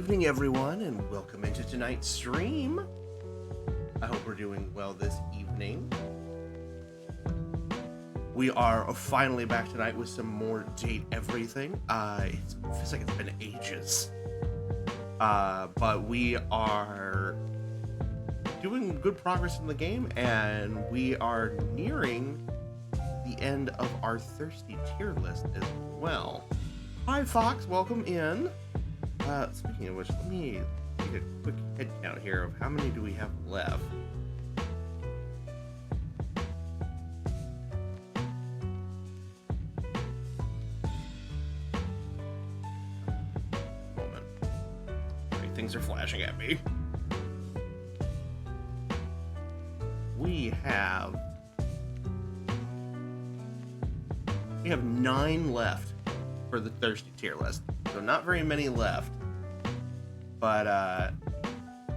evening, everyone, and welcome into tonight's stream. I hope we're doing well this evening. We are finally back tonight with some more Date Everything. It feels like it's been ages. But we are doing good progress in the game, and we are nearing the end of our Thirsty tier list as well. Hi, Fox. Welcome in. Speaking of which, let me take a quick head count here of how many do we have left. Moment. Right, things are flashing at me. We have 9 left for the Thirsty tier list, so not very many left, but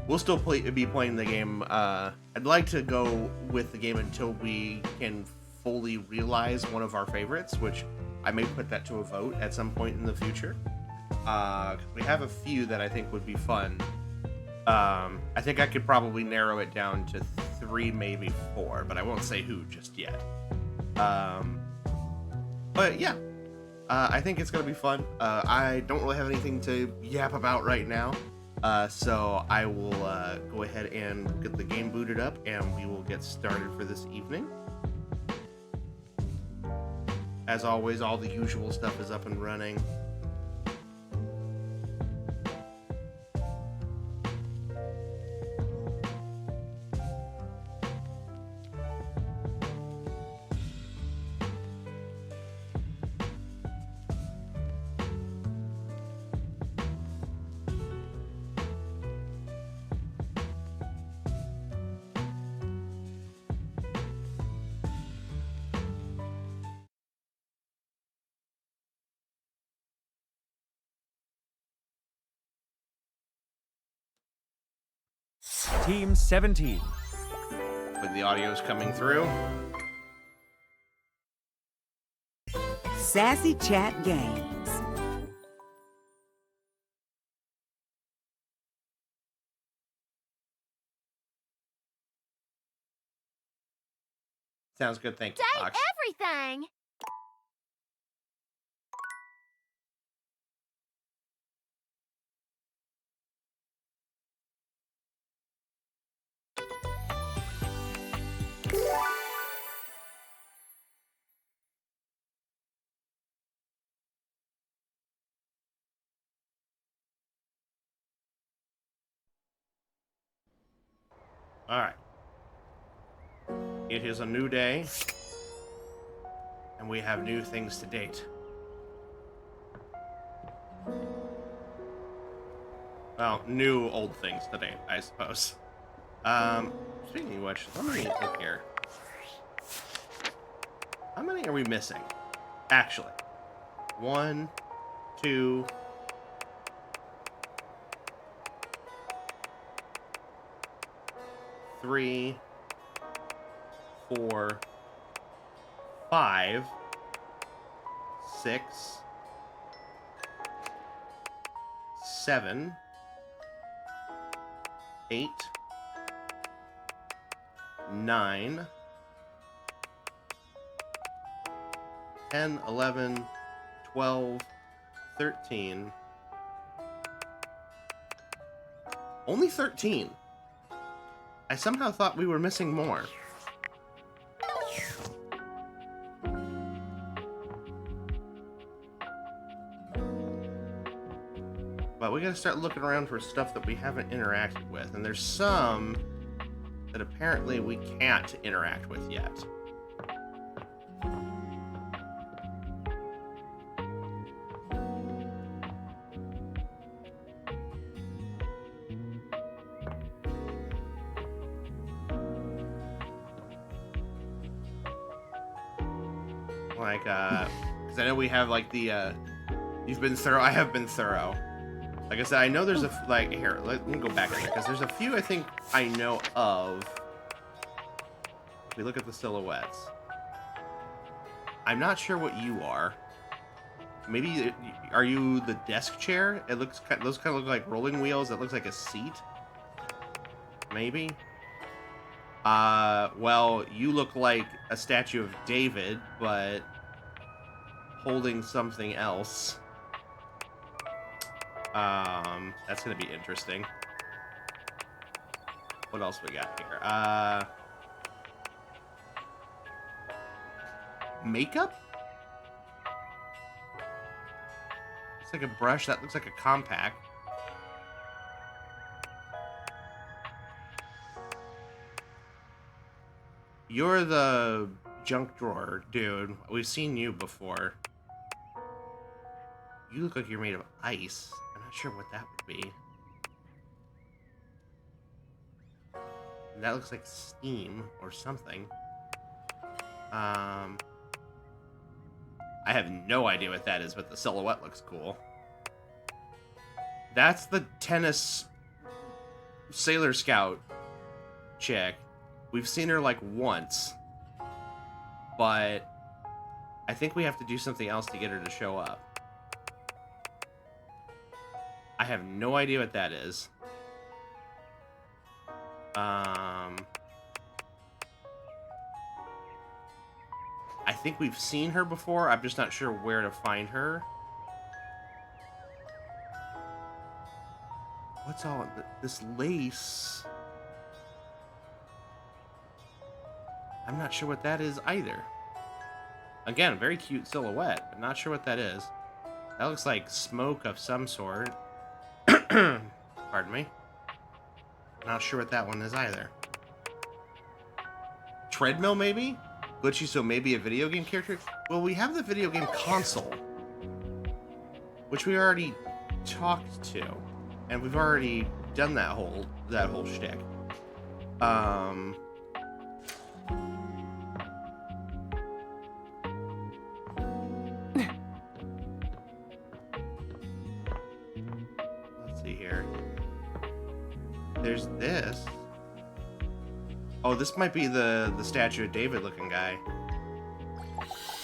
we'll still be playing the game. I'd like to go with the game until we can fully realize one of our favorites, which I may put that to a vote at some point in the future. We have a few that I think would be fun. I think I could probably narrow it down to 3, maybe 4, but I won't say who just yet. But yeah, I think it's going to be fun. I don't really have anything to yap about right now, so I will go ahead and get the game booted up, and we will get started for this evening. As always, all the usual stuff is up and running. Team 17. With the audio's coming through. Sassy Chat Games. Sounds good, thank you, Date Fox. everything! Alright. It is a new day, and we have new things to date. Well, new old things to date, I suppose. Speaking of which, let me look here. How many are we missing? Actually. 1, 2... 3, 4, 5, 6, 7, 8, 9, 10, 11, 12, 13. Only 13. I somehow thought we were missing more. But we gotta start looking around for stuff that we haven't interacted with. And there's some that apparently we can't interact with yet. Like, because I know we have, like, the, you've been thorough, I have been thorough. Like I said, I know there's a, like, here, let me go back a bit, because there's a few I think I know of. If we look at the silhouettes. I'm not sure what you are. maybe are you the desk chair? It looks those kind of look like rolling wheels. It looks like a seat. Maybe. Well, you look like a statue of David, but holding something else. That's gonna be interesting. What else we got here? Makeup? It's like a brush. That looks like a compact. You're the junk drawer dude. We've seen you before. You look like you're made of ice. I'm not sure what that would be. That looks like steam or something. I have no idea what that is, but the silhouette looks cool. That's the tennis Sailor Scout chick. We've seen her like once, but I think we have to do something else to get her to show up. I have no idea what that is. I think we've seen her before. I'm just not sure where to find her. What's all this lace? I'm not sure what that is either. Again, very cute silhouette, but not sure what that is. That looks like smoke of some sort. Pardon me. Not sure what that one is either. Treadmill, maybe? Glitchy, so maybe a video game character? Well, we have the video game console, which we already talked to, and we've already done that whole shtick. Let's see here. There's this. Oh, this might be the statue of David looking guy.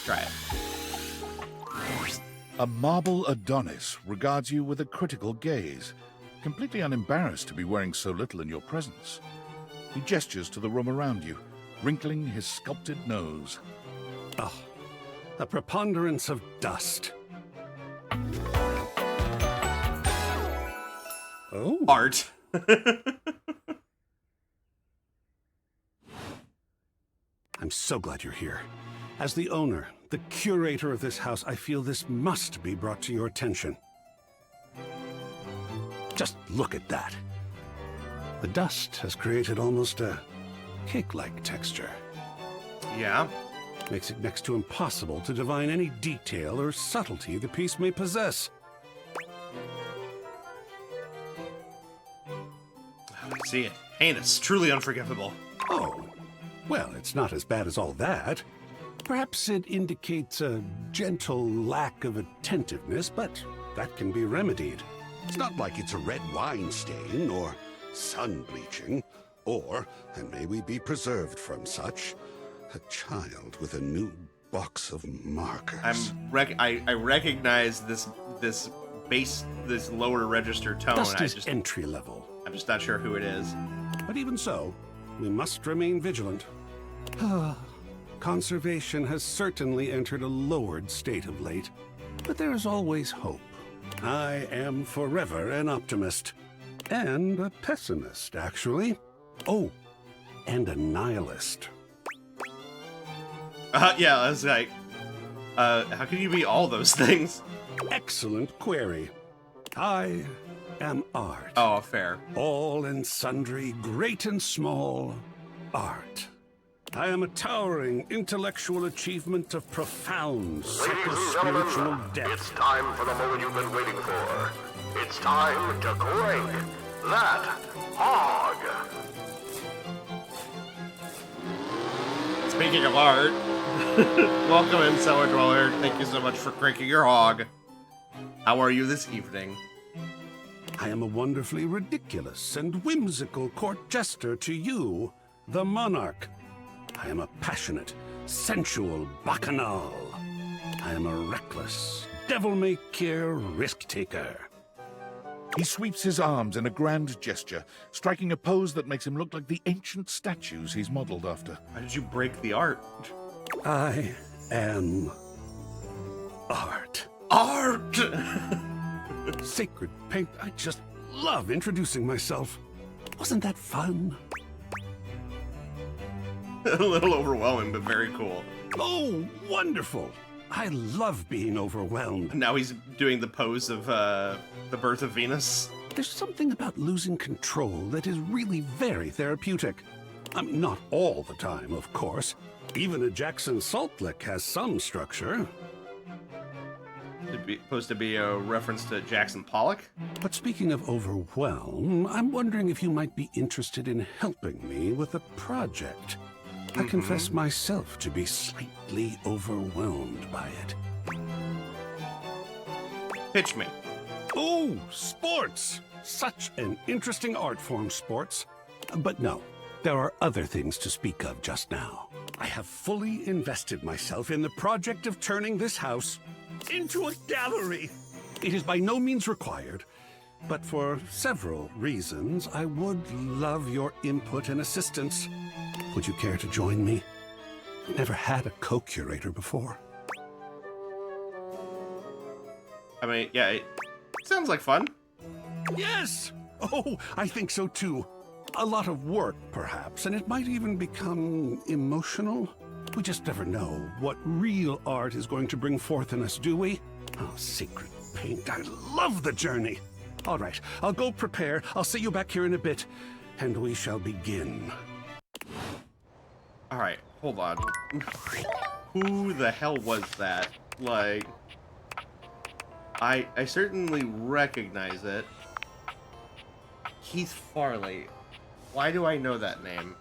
Try it. A marble Adonis regards you with a critical gaze, completely unembarrassed to be wearing so little in your presence. He gestures to the room around you, wrinkling his sculpted nose. Oh, a preponderance of dust. Oh. Art. I'm so glad you're here. As the owner, the curator of this house, I feel this must be brought to your attention. Just look at that. The dust has created almost a cake-like texture. Yeah. Makes it next to impossible to divine any detail or subtlety the piece may possess. See it. Heinous. Truly unforgivable. Oh. Well, it's not as bad as all that. Perhaps it indicates a gentle lack of attentiveness, but that can be remedied. It's not like it's a red wine stain or sun bleaching, or, and may we be preserved from such, a child with a new box of markers. I recognize this lower register tone. Dust is entry level. I'm just not sure who it is. But even so, we must remain vigilant. Conservation has certainly entered a lowered state of late, but there is always hope. I am forever an optimist. And a pessimist, actually. Oh, and a nihilist. Yeah, I was like, how can you be all those things? Excellent query. I am art. Oh, fair. All and sundry, great and small, art. I am a towering intellectual achievement of profound psycho-spiritual depth. It's time for the moment you've been waiting for. It's time to crank that hog. Speaking of art, welcome in, Cellar Dweller. Thank you so much for cranking your hog. How are you this evening? I am a wonderfully ridiculous and whimsical court jester to you, the monarch. I am a passionate, sensual bacchanal. I am a reckless, devil-may-care risk-taker. He sweeps his arms in a grand gesture, striking a pose that makes him look like the ancient statues he's modeled after. Why did you break the art? I am art. Art! Sacred paint, I just love introducing myself. Wasn't that fun? A little overwhelming, but very cool. Oh, wonderful! I love being overwhelmed. Now he's doing the pose of the birth of Venus. There's something about losing control that is really very therapeutic. I mean, not all the time, of course. Even a Jackson Salt Lick has some structure. Supposed to be a reference to Jackson Pollock? But speaking of overwhelm, I'm wondering if you might be interested in helping me with a project. I confess myself to be slightly overwhelmed by it. Pitch me. Oh, sports! Such an interesting art form, sports. But no, there are other things to speak of just now. I have fully invested myself in the project of turning this house into a gallery. It is by no means required, but for several reasons, I would love your input and assistance. Would you care to join me? I've never had a co-curator before. I mean, yeah, it sounds like fun. Yes! Oh, I think so too. A lot of work, perhaps, and it might even become emotional. We just never know what real art is going to bring forth in us, do we? Oh, sacred paint, I love the journey. All right, I'll go prepare. I'll see you back here in a bit, and we shall begin. All right, hold on. Who the hell was that? Like, I certainly recognize it. Keith Farley. Why do I know that name?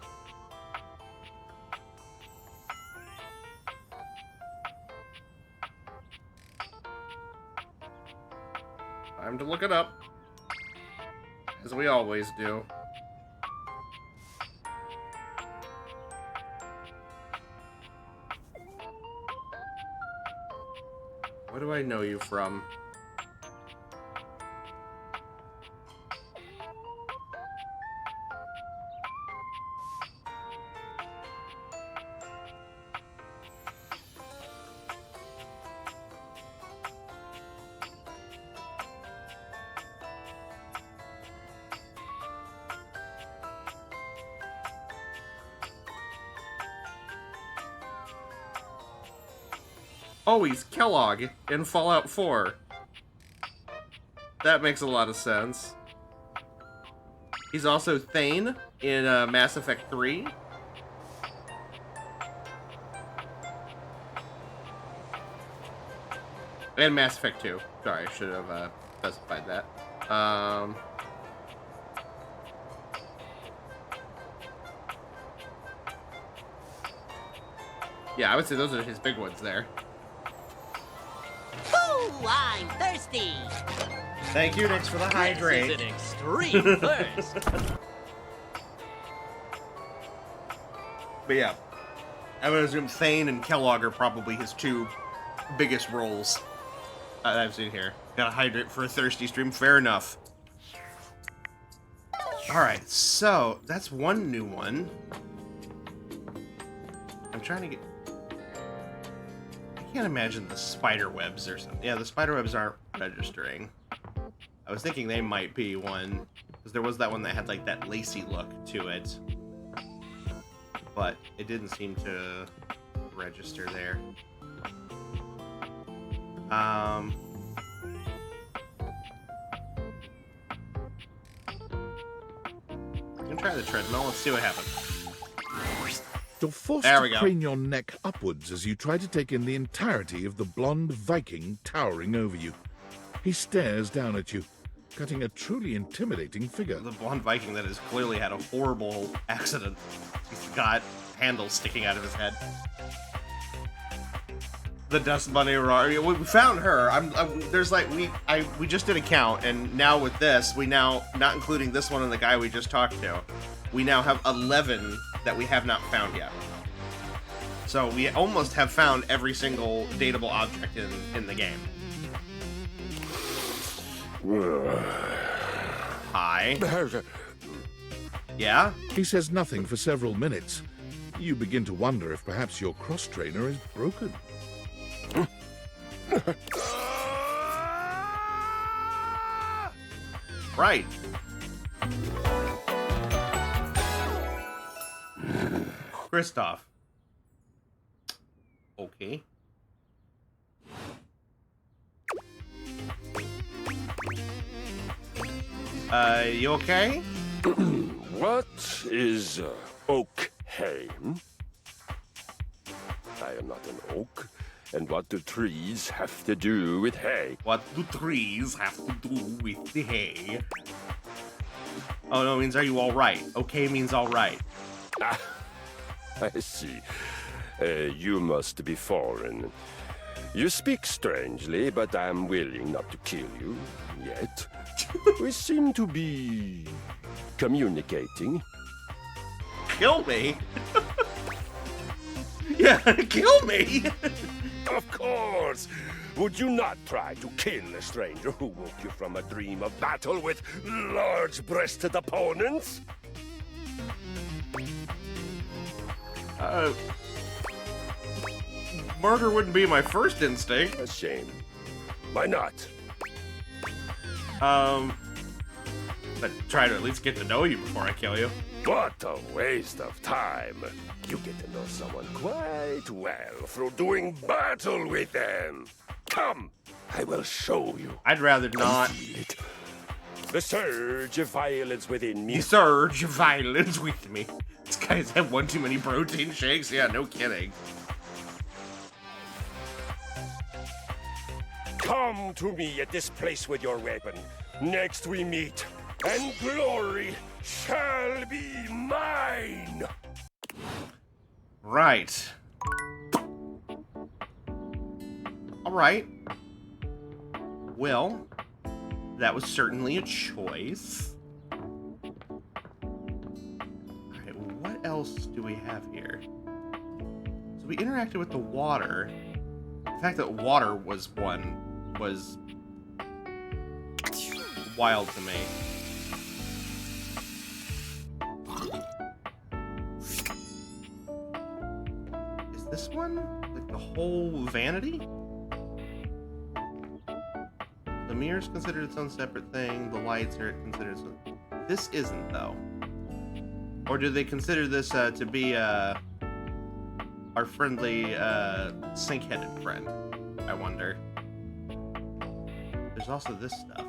Time to look it up. As we always do. What do I know you from? Oh, he's Kellogg in Fallout 4. That makes a lot of sense. He's also Thane in Mass Effect 3. And Mass Effect 2. Sorry, I should have specified that. Yeah, I would say those are his big ones there. Ooh, I'm thirsty. Thank you, Nix, for the hydrate. This is an extreme thirst. But yeah, I would assume Thane and Kellogg are probably his two biggest roles I've seen here. Gotta hydrate for a thirsty stream, fair enough. Alright, so that's one new one. I'm trying to get... I can't imagine the spider webs or something. Yeah, the spider webs aren't registering. I was thinking they might be one, because there was that one that had like that lacy look to it. But it didn't seem to register there. We can try the treadmill. Let's see what happens. You're forced There we to go. crane your neck upwards as you try to take in the entirety of the blonde Viking towering over you. He stares down at you, cutting a truly intimidating figure. The blonde Viking that has clearly had a horrible accident. He's got handles sticking out of his head. The Dust Bunny Aurora. We found her. There's like we just did a count, and now with this, we now, not including this one and the guy we just talked to, we now have 11 that we have not found yet. So we almost have found every single dateable object in the game. Hi. Yeah? He says nothing for several minutes. You begin to wonder if perhaps your cross-trainer is broken. Right. Kristoff. Okay. You okay? What is oak hay? I am not an oak. And what do trees have to do with hay? What do trees have to do with the hay? Oh no, it means are you alright? Okay means alright. Ah, I see. You must be foreign. You speak strangely, but I'm willing not to kill you yet. We seem to be communicating. Kill me? Yeah, kill me! Of course! Would you not try to kill a stranger who woke you from a dream of battle with large-breasted opponents? Murder wouldn't be my first instinct. A shame. Why not? But try to at least get to know you before I kill you. What a waste of time. You get to know someone quite well through doing battle with them. Come, I will show you. I'd rather not. Feel it. The surge of violence within me. You surge of violence with me. These guys have one too many protein shakes? Yeah, no kidding. Come to me at this place with your weapon. Next we meet, and glory shall be mine. Right. Alright. Well, that was certainly a choice. Alright, what else do we have here? So we interacted with the water. The fact that water was one was wild to me. Is this one like the whole vanity? The mirror's considered its own separate thing. The lights are considered its own. This isn't though. Or do they consider this to be our friendly sink-headed friend? I wonder. There's also this stuff.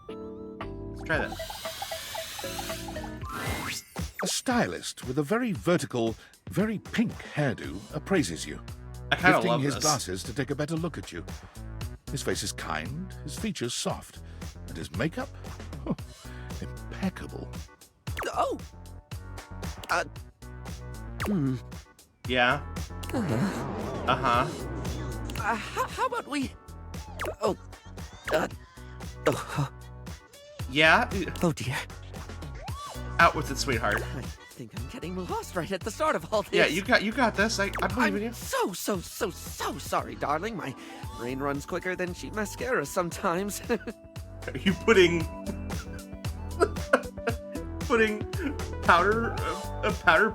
Let's try that. A stylist with a very vertical, very pink hairdo appraises you, I kind of lifting love his this. glasses to take a better look at you. His face is kind, his features soft, and his makeup, oh, impeccable. Oh! Yeah. Uh-huh. How about we... Oh. Yeah. Oh, dear. Out with it, sweetheart. I think I'm getting lost right at the start of all this. Yeah, you got this. I believe in you. I'm so sorry, darling. My brain runs quicker than cheap mascara sometimes. Are you putting powder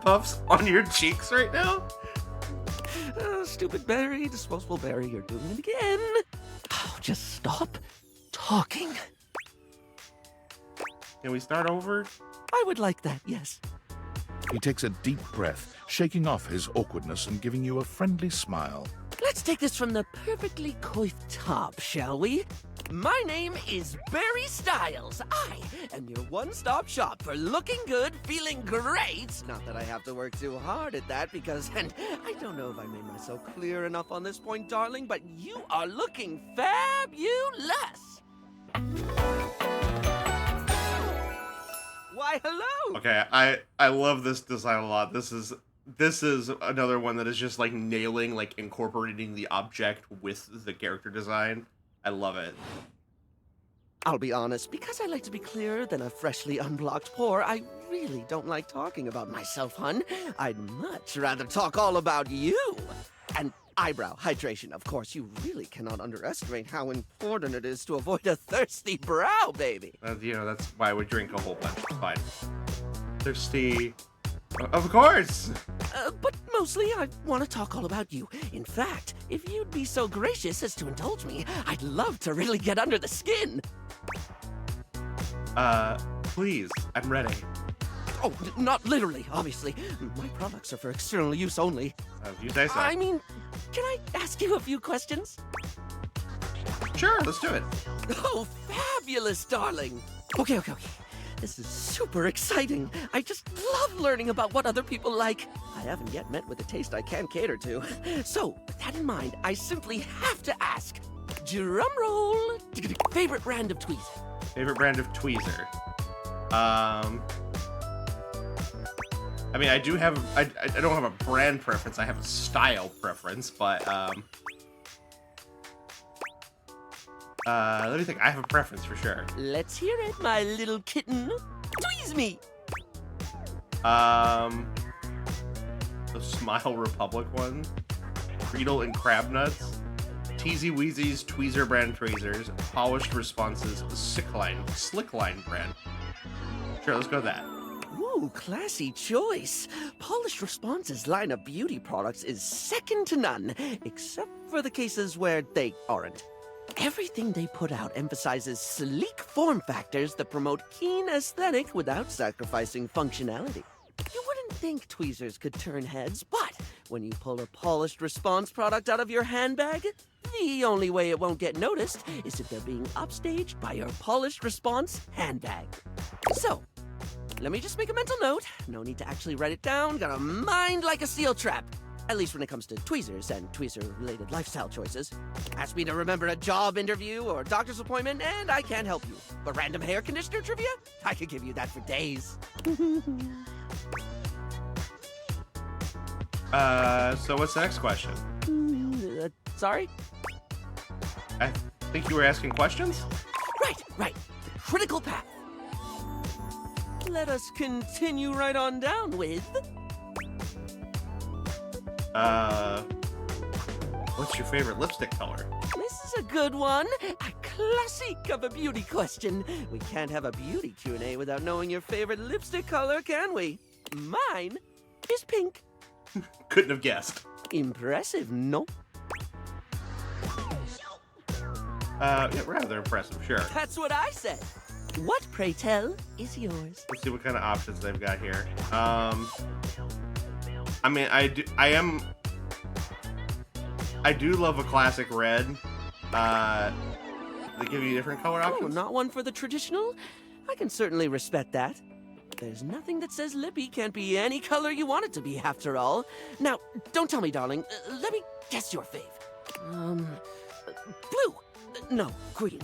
puffs on your cheeks right now? Stupid Barry, disposable Barry, you're doing it again. Oh, just stop talking. Can we start over? I would like that, yes. He takes a deep breath, shaking off his awkwardness and giving you a friendly smile. Let's take this from the perfectly coiffed top, shall we? My name is Barry Styles. I am your one-stop shop for looking good, feeling great. Not that I have to work too hard at that because, and I don't know if I made myself clear enough on this point, darling, but you are looking fabulous. Why, hello. Okay, I love this design a lot. This is another one that is just like nailing, like incorporating the object with the character design. I love it. I'll be honest, because I like to be clearer than a freshly unblocked pore, I really don't like talking about myself, hun. I'd much rather talk all about you. And eyebrow hydration, of course. You really cannot underestimate how important it is to avoid a thirsty brow, baby. That's why we drink a whole bunch. It's fine. Thirsty. Of course! But mostly I want to talk all about you. In fact, if you'd be so gracious as to indulge me, I'd love to really get under the skin. Please, I'm ready. Oh, not literally, obviously. My products are for external use only. If you say so. I mean, can I ask you a few questions? Sure, let's do it. Oh, fabulous, darling. Okay. This is super exciting. I just love learning about what other people like. I haven't yet met with a taste I can cater to. So, with that in mind, I simply have to ask. Drum roll. Favorite brand of tweezer? Favorite brand of tweezer? I mean, I don't have a brand preference. I have a style preference, but let me think. I have a preference for sure. Let's hear it, my little kitten. Tweeze me. The Smile Republic one, Friedel and Crab Nuts, Teasy Weezy's Tweezer brand tweezers, Polished Responses, Slickline brand. Sure, let's go with that. Ooh, classy choice. Polished Responses line of beauty products is second to none, except for the cases where they aren't. Everything they put out emphasizes sleek form factors that promote keen aesthetic without sacrificing functionality. You wouldn't think tweezers could turn heads, but when you pull a Polished Response product out of your handbag, the only way it won't get noticed is if they're being upstaged by your Polished Response handbag. So, let me just make a mental note. No need to actually write it down. Got a mind like a steel trap. At least when it comes to tweezers and tweezer-related lifestyle choices. Ask me to remember a job interview or doctor's appointment, and I can't help you. But random hair conditioner trivia? I could give you that for days. So what's the next question? Sorry? I think you were asking questions? Right. The critical path. Let us continue right on down with... What's your favorite lipstick color? This is a good one. A classic of a beauty question. We can't have a beauty Q&A without knowing your favorite lipstick color, can we? Mine is pink. Couldn't have guessed. Impressive, no? Yeah, rather impressive, sure. That's what I said. What, pray tell, is yours? Let's see what kind of options they've got here. I mean, I do love a classic red. They give you different color Oh, options? not one for the traditional? I can certainly respect that. There's nothing that says lippy can't be any color you want it to be, after all. Now, don't tell me, darling. Let me guess your fave. Blue. No, green.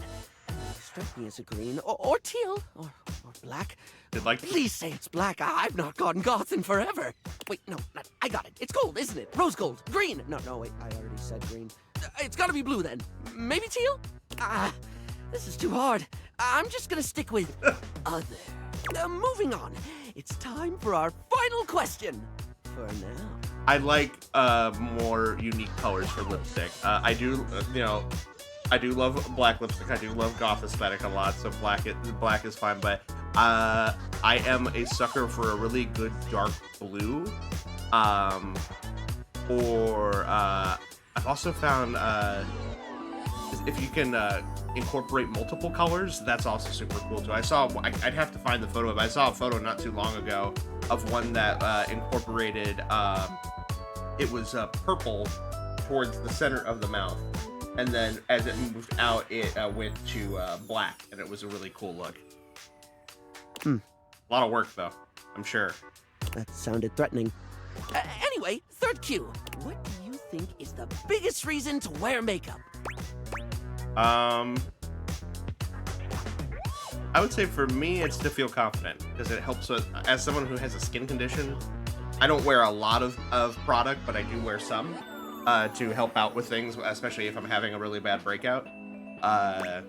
Strike me as a green, or teal, or black. Please say it's black. I've not gotten goth in forever. Wait, no, I got it. It's gold, isn't it? Rose gold. Green. No, wait, I already said green. It's gotta be blue then. Maybe teal? This is too hard. I'm just gonna stick with other. Moving on. It's time for our final question. For now. I like more unique colors for lipstick. I do, I do love black lipstick. I do love goth aesthetic a lot, so black is fine. But I am a sucker for a really good dark blue. Or I've also found if you can incorporate multiple colors, that's also super cool too. I'd have to find the photo, but I saw a photo not too long ago of one that incorporated. It was purple towards the center of the mouth. And then as it moved out, it went to black, and it was a really cool look. A lot of work, though, I'm sure. That sounded threatening. Anyway, third cue. What do you think is the biggest reason to wear makeup? I would say for me, it's to feel confident, because it helps with, as someone who has a skin condition, I don't wear a lot of product, but I do wear some. To help out with things, especially if I'm having a really bad breakout. But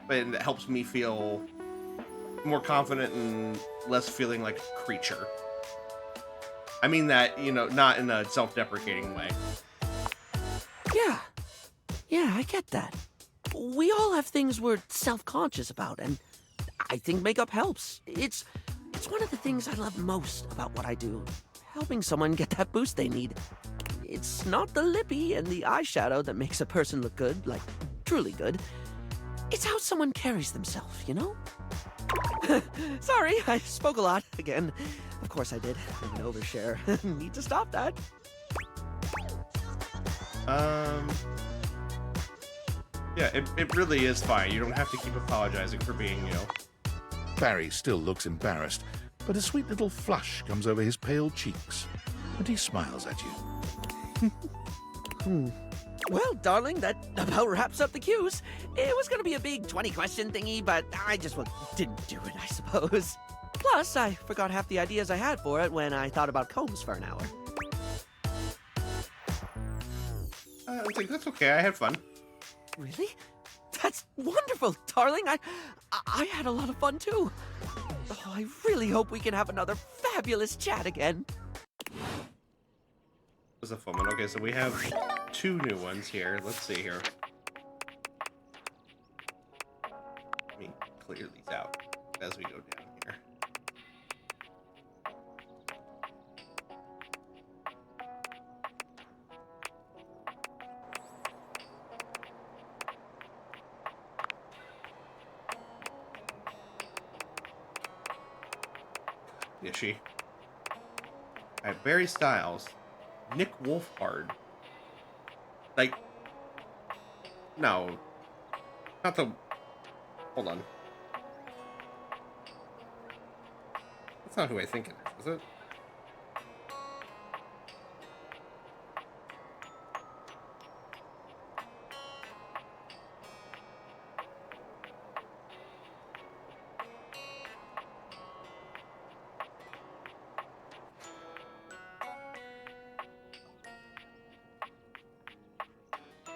it helps me feel more confident and less feeling like a creature. I mean that, not in a self-deprecating way. Yeah, I get that. We all have things we're self-conscious about, and I think makeup helps. It's one of the things I love most about what I do. Helping someone get that boost they need. It's not the lippy and the eyeshadow that makes a person look good, like truly good. It's how someone carries themselves, you know? Sorry, I spoke a lot again. Of course I did. I'm an overshare. Need to stop that. Yeah, it really is fine. You don't have to keep apologizing for being, you know. Barry still looks embarrassed, but a sweet little flush comes over his pale cheeks, and he smiles at you. Well, darling, that about wraps up the cues. It was gonna be a big 20-question thingy, but I just didn't do it, I suppose. Plus, I forgot half the ideas I had for it when I thought about combs for an hour. I think that's okay. I had fun. Really? That's wonderful, darling. I had a lot of fun, too. Oh, I really hope we can have another fabulous chat again. It was a fun one. Okay, so we have 2 new ones here. Let's see here. Let me clear these out as we go down here. Is she? Alright, Barry Styles. Nick Wolfhard. Like, no. Not the... Hold on. That's not who I think it is it?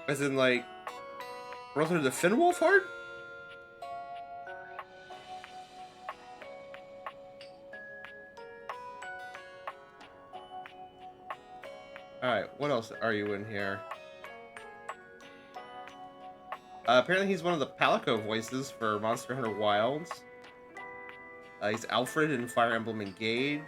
As in, like, brother to Finn Wolfhard? Alright, what else are you in here? Apparently he's one of the Palico voices for Monster Hunter Wilds. He's Alfred in Fire Emblem Engage.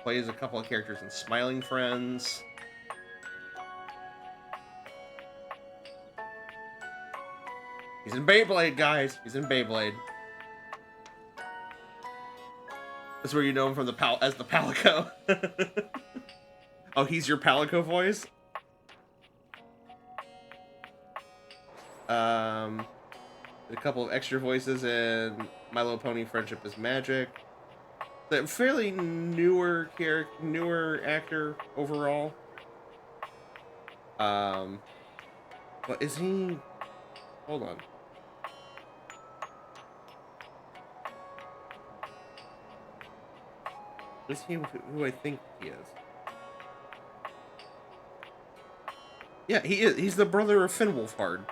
Plays a couple of characters in Smiling Friends. He's in Beyblade, guys. He's in Beyblade. That's where you know him from as the Palico. Oh, he's your Palico voice? A couple of extra voices in My Little Pony Friendship is Magic. The fairly newer actor overall. But is he? Hold on. Is he who I think he is? Yeah, he is. He's the brother of Finn Wolfhard.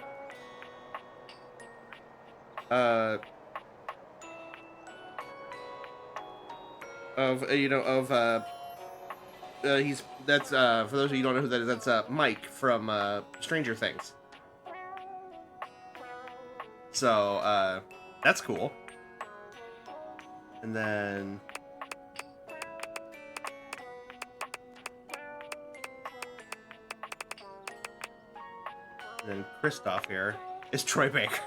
That's for those of you who don't know who that is, that's Mike from Stranger Things. So that's cool. And then Kristoff here is Troy Baker.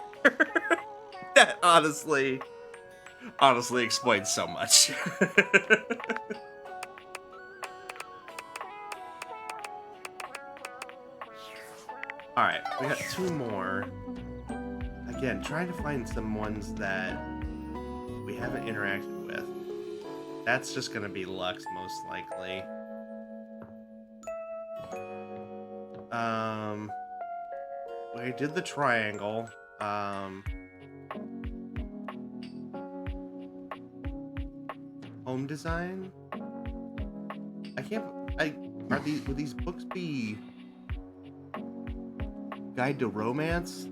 That honestly explains so much. Alright, we got 2 more. Again, trying to find some ones that we haven't interacted with. That's just gonna be Lux, most likely. We did the triangle. Home design? Would these books be Guide to Romance?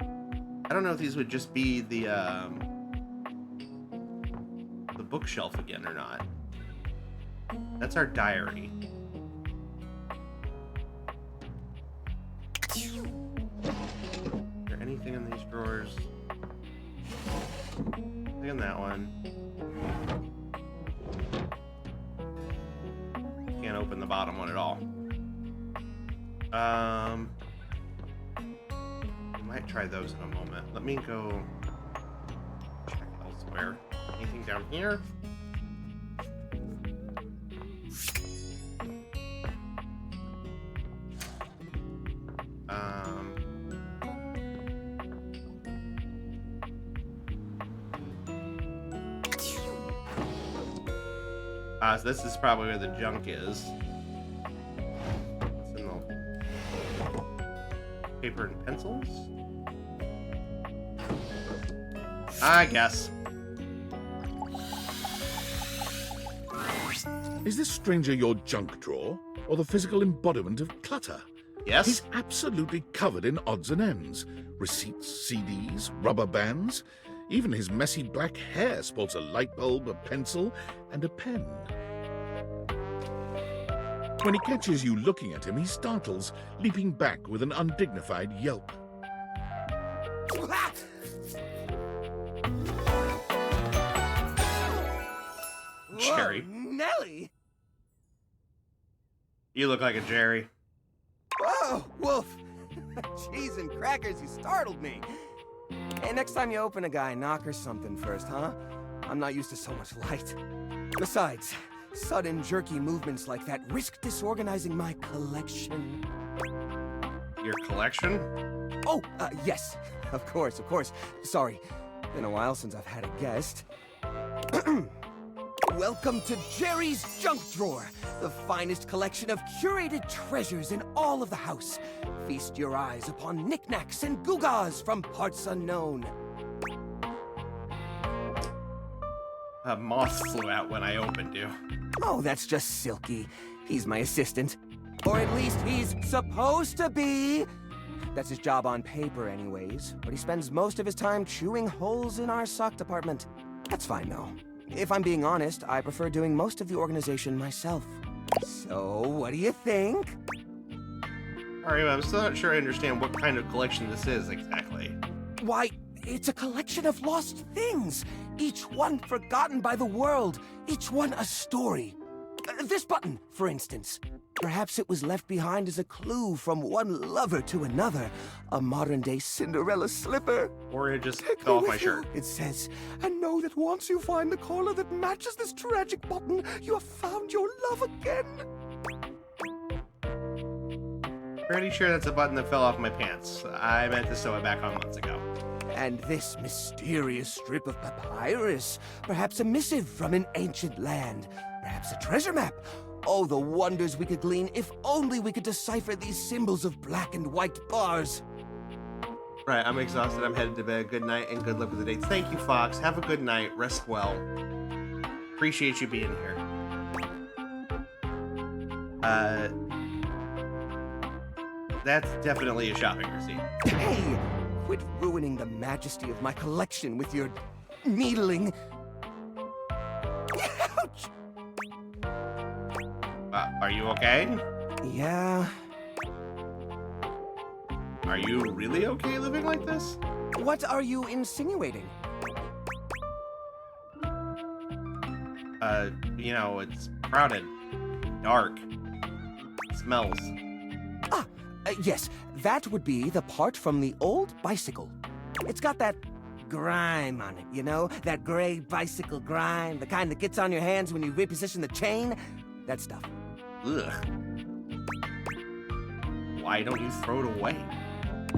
I don't know if these would just be the bookshelf again or not. That's our diary. Is there anything in these drawers? Nothing in that one. Can't open the bottom one at all. Might try those in a moment. Let me go check elsewhere. Anything down here? So this is probably where the junk is. What's in the paper and pencils? I guess. Is this stranger your junk drawer, or the physical embodiment of clutter? Yes. He's absolutely covered in odds and ends. Receipts, CDs, rubber bands. Even his messy black hair sports a light bulb, a pencil, and a pen. When he catches you looking at him, he startles, leaping back with an undignified yelp. Jerry. Whoa, Nelly! You look like a Jerry. Whoa, Wolf! Cheese and crackers, you startled me. Hey, next time you open a guy, knock or something first, huh? I'm not used to so much light. Besides, sudden jerky movements like that risk disorganizing my collection. Your collection? Oh, yes. Of course. Sorry. Been a while since I've had a guest. Welcome to Jerry's Junk Drawer, the finest collection of curated treasures in all of the house. Feast your eyes upon knickknacks and gewgaws from parts unknown. A moth flew out when I opened you. Oh, that's just Silky. He's my assistant. Or at least he's supposed to be. That's his job on paper anyways, but he spends most of his time chewing holes in our sock department. That's fine though. If I'm being honest, I prefer doing most of the organization myself. So, what do you think? Alright, I'm still not sure I understand what kind of collection this is exactly. Why, it's a collection of lost things. Each one forgotten by the world. Each one a story. This button, for instance. Perhaps it was left behind as a clue from one lover to another. A modern-day Cinderella slipper. Or it just fell off my shirt. It says, and know that once you find the collar that matches this tragic button, you have found your love again. Pretty sure that's a button that fell off my pants. I meant to sew it back on months ago. And this mysterious strip of papyrus, perhaps a missive from an ancient land, perhaps a treasure map. Oh, the wonders we could glean if only we could decipher these symbols of black and white bars. Right, I'm exhausted. I'm headed to bed. Good night and good luck with the dates. Thank you, Fox. Have a good night. Rest well. Appreciate you being here. That's definitely a shopping receipt. Hey, quit ruining the majesty of my collection with your needling. Ouch! Are you okay? Yeah. Are you really okay living like this? What are you insinuating? You know, it's crowded, dark, smells. Yes, that would be the part from the old bicycle. It's got that grime on it, you know? That gray bicycle grime, the kind that gets on your hands when you reposition the chain. That stuff. Ugh. Why don't you throw it away?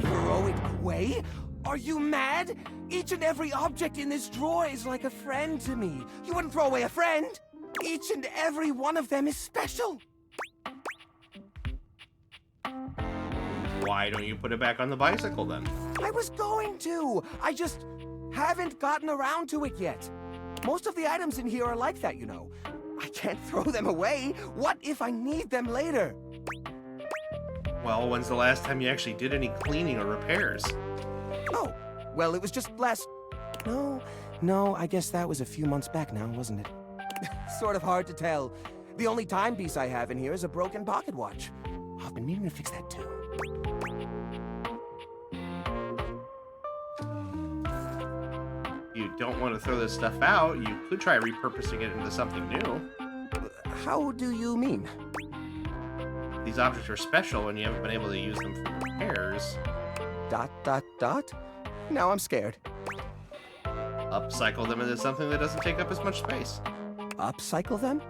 Throw it away? Are you mad? Each and every object in this drawer is like a friend to me. You wouldn't throw away a friend. Each and every one of them is special. Why don't you put it back on the bicycle then? I was going to. I just haven't gotten around to it yet. Most of the items in here are like that, you know. I can't throw them away. What if I need them later? Well, when's the last time you actually did any cleaning or repairs? Oh, well, it was just last... No, No, I guess that was a few months back now, wasn't it? Sort of hard to tell. The only timepiece I have in here is a broken pocket watch. I've been meaning to fix that too. You don't want to throw this stuff out. You could try repurposing it into something new. How do you mean? These objects are special and you haven't been able to use them for repairs. ... Now I'm scared. Upcycle them into something that doesn't take up as much space. Upcycle them?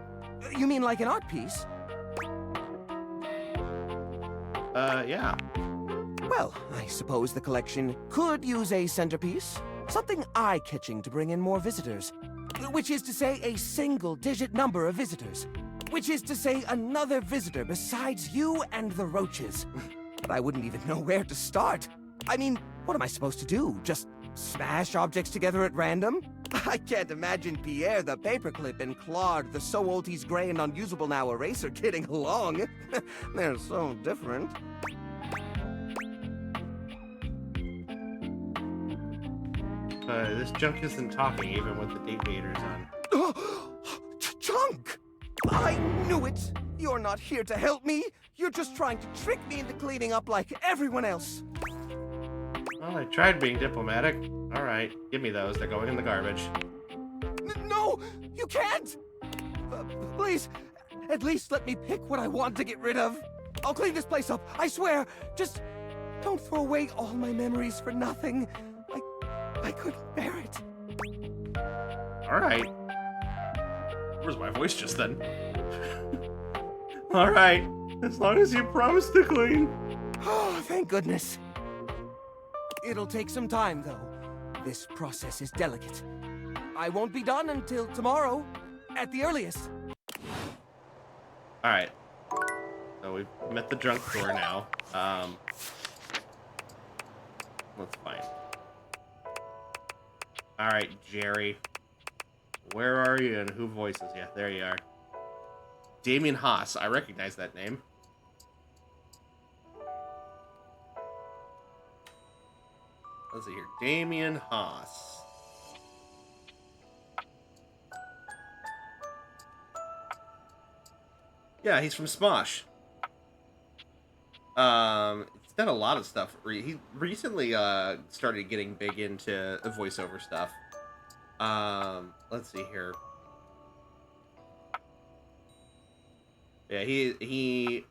You mean like an art piece? Yeah. Well, I suppose the collection could use a centerpiece. Something eye-catching to bring in more visitors. Which is to say a single-digit number of visitors. Which is to say another visitor besides you and the roaches. But I wouldn't even know where to start. I mean, what am I supposed to do? Just smash objects together at random? I can't imagine Pierre the paperclip and Claude the so old he's gray and unusable now eraser getting along. They're so different. This junk isn't talking even with the deviators on. Chunk! I knew it! You're not here to help me! You're just trying to trick me into cleaning up like everyone else! Well, I tried being diplomatic. Alright, give me those. They're going in the garbage. No! You can't! Please, at least let me pick what I want to get rid of. I'll clean this place up, I swear! Just don't throw away all my memories for nothing. I couldn't bear it. Alright. Where's my voice just then? Alright, as long as you promise to clean. Oh, thank goodness. It'll take some time, though. This process is delicate. I won't be done until tomorrow, at the earliest. Alright. So we've met the junk door now. Let's find. Alright, Jerry. Where are you and who voices you? There you are. Damien Haas. I recognize that name. Let's see here. Damien Haas. Yeah, he's from Smosh. He's done a lot of stuff. He recently started getting big into the voiceover stuff. Let's see here. Yeah, he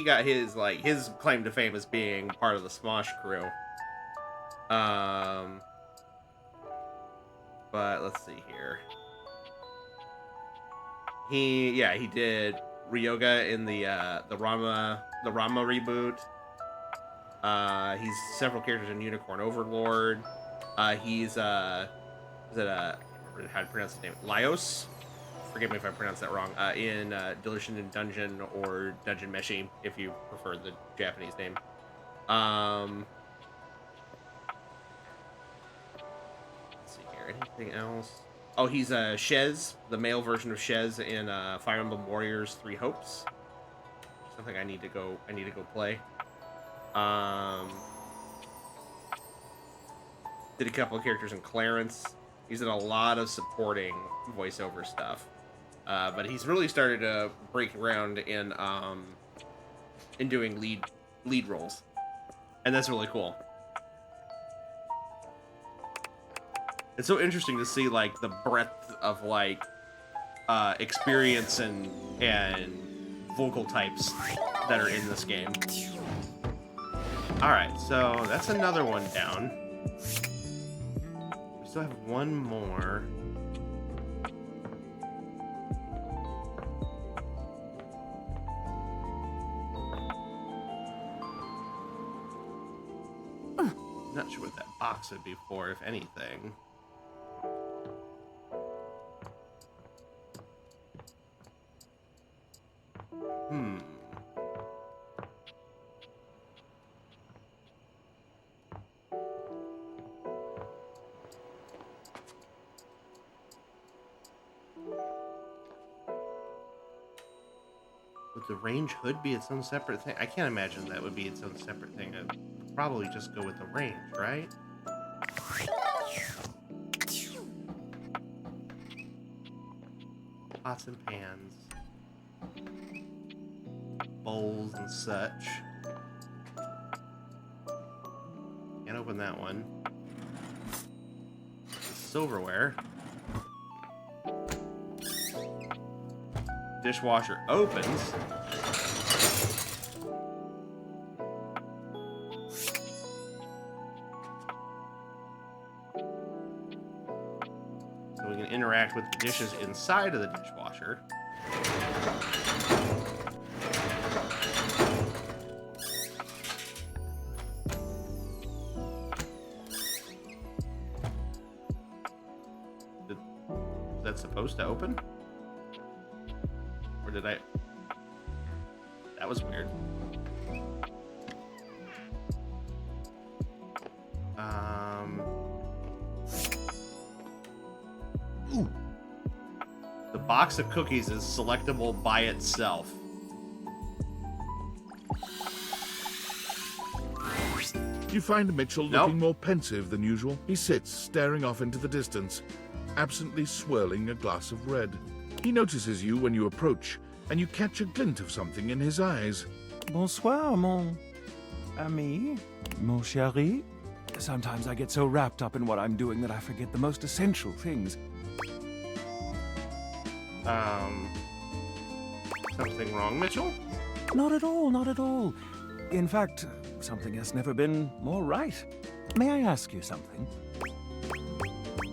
got his his claim to fame as being part of the Smosh crew. But let's see here. He did Ryoga in the Rama reboot. He's several characters in Unicorn Overlord. He's how to pronounce his name? Laios. Forgive me if I pronounced that wrong. In Dilution in Dungeon or Dungeon Meshi, if you prefer the Japanese name. Let's see here. Anything else? Oh, he's Shez, the male version of Shez in Fire Emblem Warriors 3 Hopes. Something I need to go play. Did a couple of characters in Clarence. He's in a lot of supporting voiceover stuff. But he's really started to break ground in doing lead roles. And that's really cool. It's so interesting to see like the breadth of like experience and vocal types that are in this game. Alright, so that's another one down. We still have one more. Not sure what that box would be for, if anything. Would the range hood be its own separate thing? I can't imagine that would be its own separate thing. I'd probably just go with the range, right? Pots and pans. Bowls and such. Can't open that one. Silverware. Dishwasher opens. So we can interact with the dishes inside of the dishwasher. Is that supposed to open? Or did I... That was weird. Ooh. The box of cookies is selectable by itself. You find Mitchell looking more pensive than usual. He sits, staring off into the distance, absently swirling a glass of red. He notices you when you approach, and you catch a glint of something in his eyes. Bonsoir, mon ami, mon chéri. Sometimes I get so wrapped up in what I'm doing that I forget the most essential things. Something wrong, Mitchell? Not at all, not at all. In fact, something has never been more right. May I ask you something?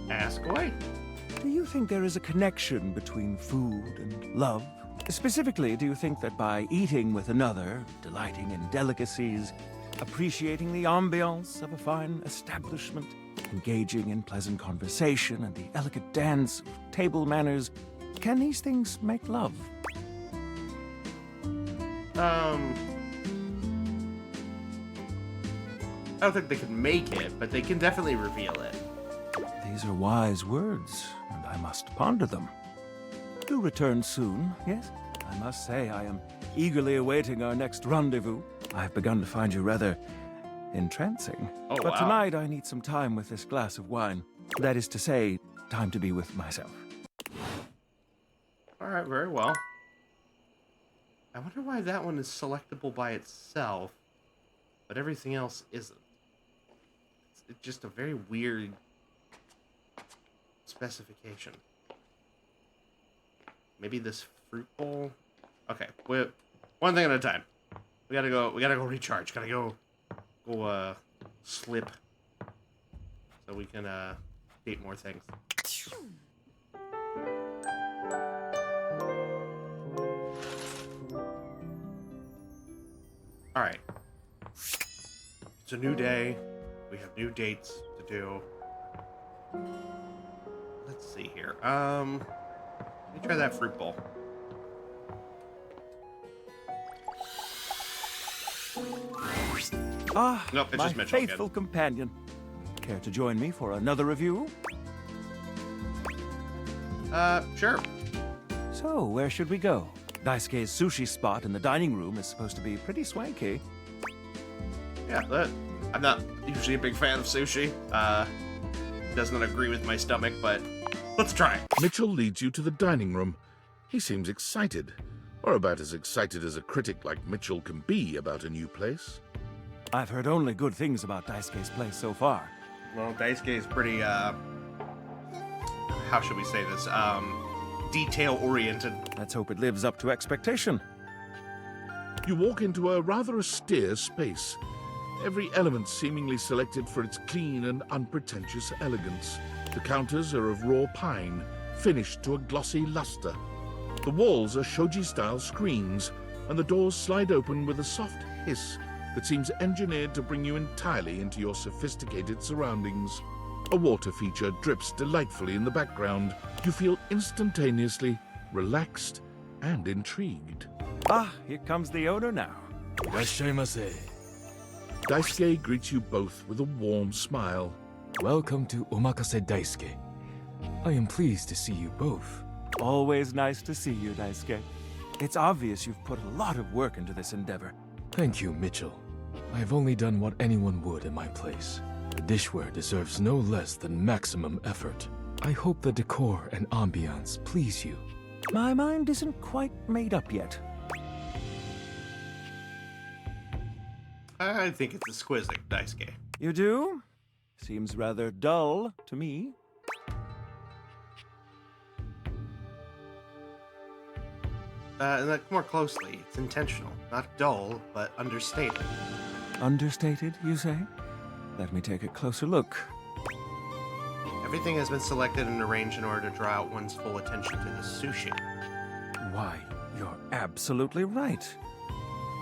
Ask away. Do you think there is a connection between food and love? Specifically, do you think that by eating with another, delighting in delicacies, appreciating the ambiance of a fine establishment, engaging in pleasant conversation and the elegant dance of table manners, can these things make love? I don't think they can make it, but they can definitely reveal it. These are wise words, and I must ponder them. Do return soon, yes? I must say I am eagerly awaiting our next rendezvous. I've begun to find you rather entrancing. Oh, but wow. tonight I need some time with this glass of wine. That is to say, time to be with myself. All right, very well. I wonder why that one is selectable by itself, but everything else isn't. It's just a very weird specification. Maybe this fruit bowl. Okay, one thing at a time. We gotta go recharge. Gotta go slip so we can date more things. All right. It's a new day. We have new dates to do. Let's see here. Let me try that fruit bowl. Ah, Nope, it's my just Mitchell faithful again. companion. Care to join me for another review? Sure. So, where should we go? Daisuke's sushi spot in the dining room is supposed to be pretty swanky. Yeah, I'm not usually a big fan of sushi. Does not agree with my stomach, but let's try it. Mitchell leads you to the dining room. He seems excited, or about as excited as a critic like Mitchell can be about a new place. I've heard only good things about Daisuke's place so far. Well, Daisuke is pretty, how should we say this? Detail-oriented. Let's hope it lives up to expectation. You walk into a rather austere space, every element seemingly selected for its clean and unpretentious elegance. The counters are of raw pine, finished to a glossy luster. The walls are shoji-style screens, and the doors slide open with a soft hiss that seems engineered to bring you entirely into your sophisticated surroundings. A water feature drips delightfully in the background. You feel instantaneously relaxed and intrigued. Ah, here comes the owner now. Daisuke greets you both with a warm smile. Welcome to Omakase Daisuke. I am pleased to see you both. Always nice to see you, Daisuke. It's obvious you've put a lot of work into this endeavor. Thank you, Mitchell. I have only done what anyone would in my place. The dishware deserves no less than maximum effort. I hope the decor and ambiance please you. My mind isn't quite made up yet. I think it's exquisite, Daisuke. You do? Seems rather dull to me. Look more closely. It's intentional. Not dull, but understated. Understated, you say? Let me take a closer look. Everything has been selected and arranged in order to draw out one's full attention to the sushi. Why, you're absolutely right.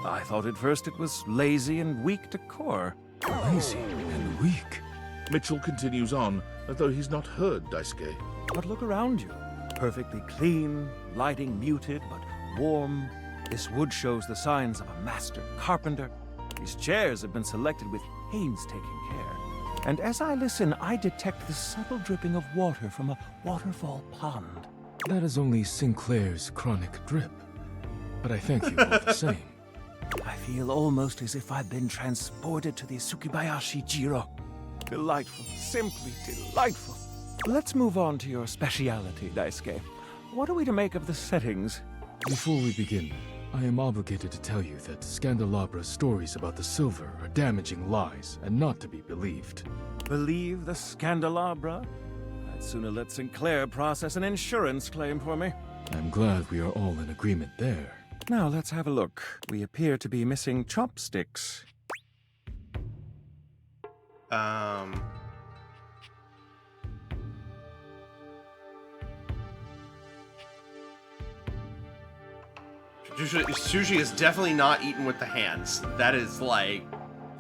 I thought at first it was lazy and weak decor. Lazy and weak. Mitchell continues on, as though he's not heard Daisuke. But look around you. Perfectly clean, lighting muted but warm. This wood shows the signs of a master carpenter. These chairs have been selected with painstaking care. And as I listen, I detect the subtle dripping of water from a waterfall pond. That is only Sinclair's chronic drip. But I thank you all the same. I feel almost as if I've been transported to the Tsukibayashi Jiro. Delightful, simply delightful. Let's move on to your speciality, Daisuke. What are we to make of the settings? Before we begin, I am obligated to tell you that Scandalabra's stories about the silver are damaging lies and not to be believed. Believe the Scandalabra? I'd sooner let Sinclair process an insurance claim for me. I'm glad we are all in agreement there. Now let's have a look. We appear to be missing chopsticks. Sushi is definitely not eaten with the hands. That is like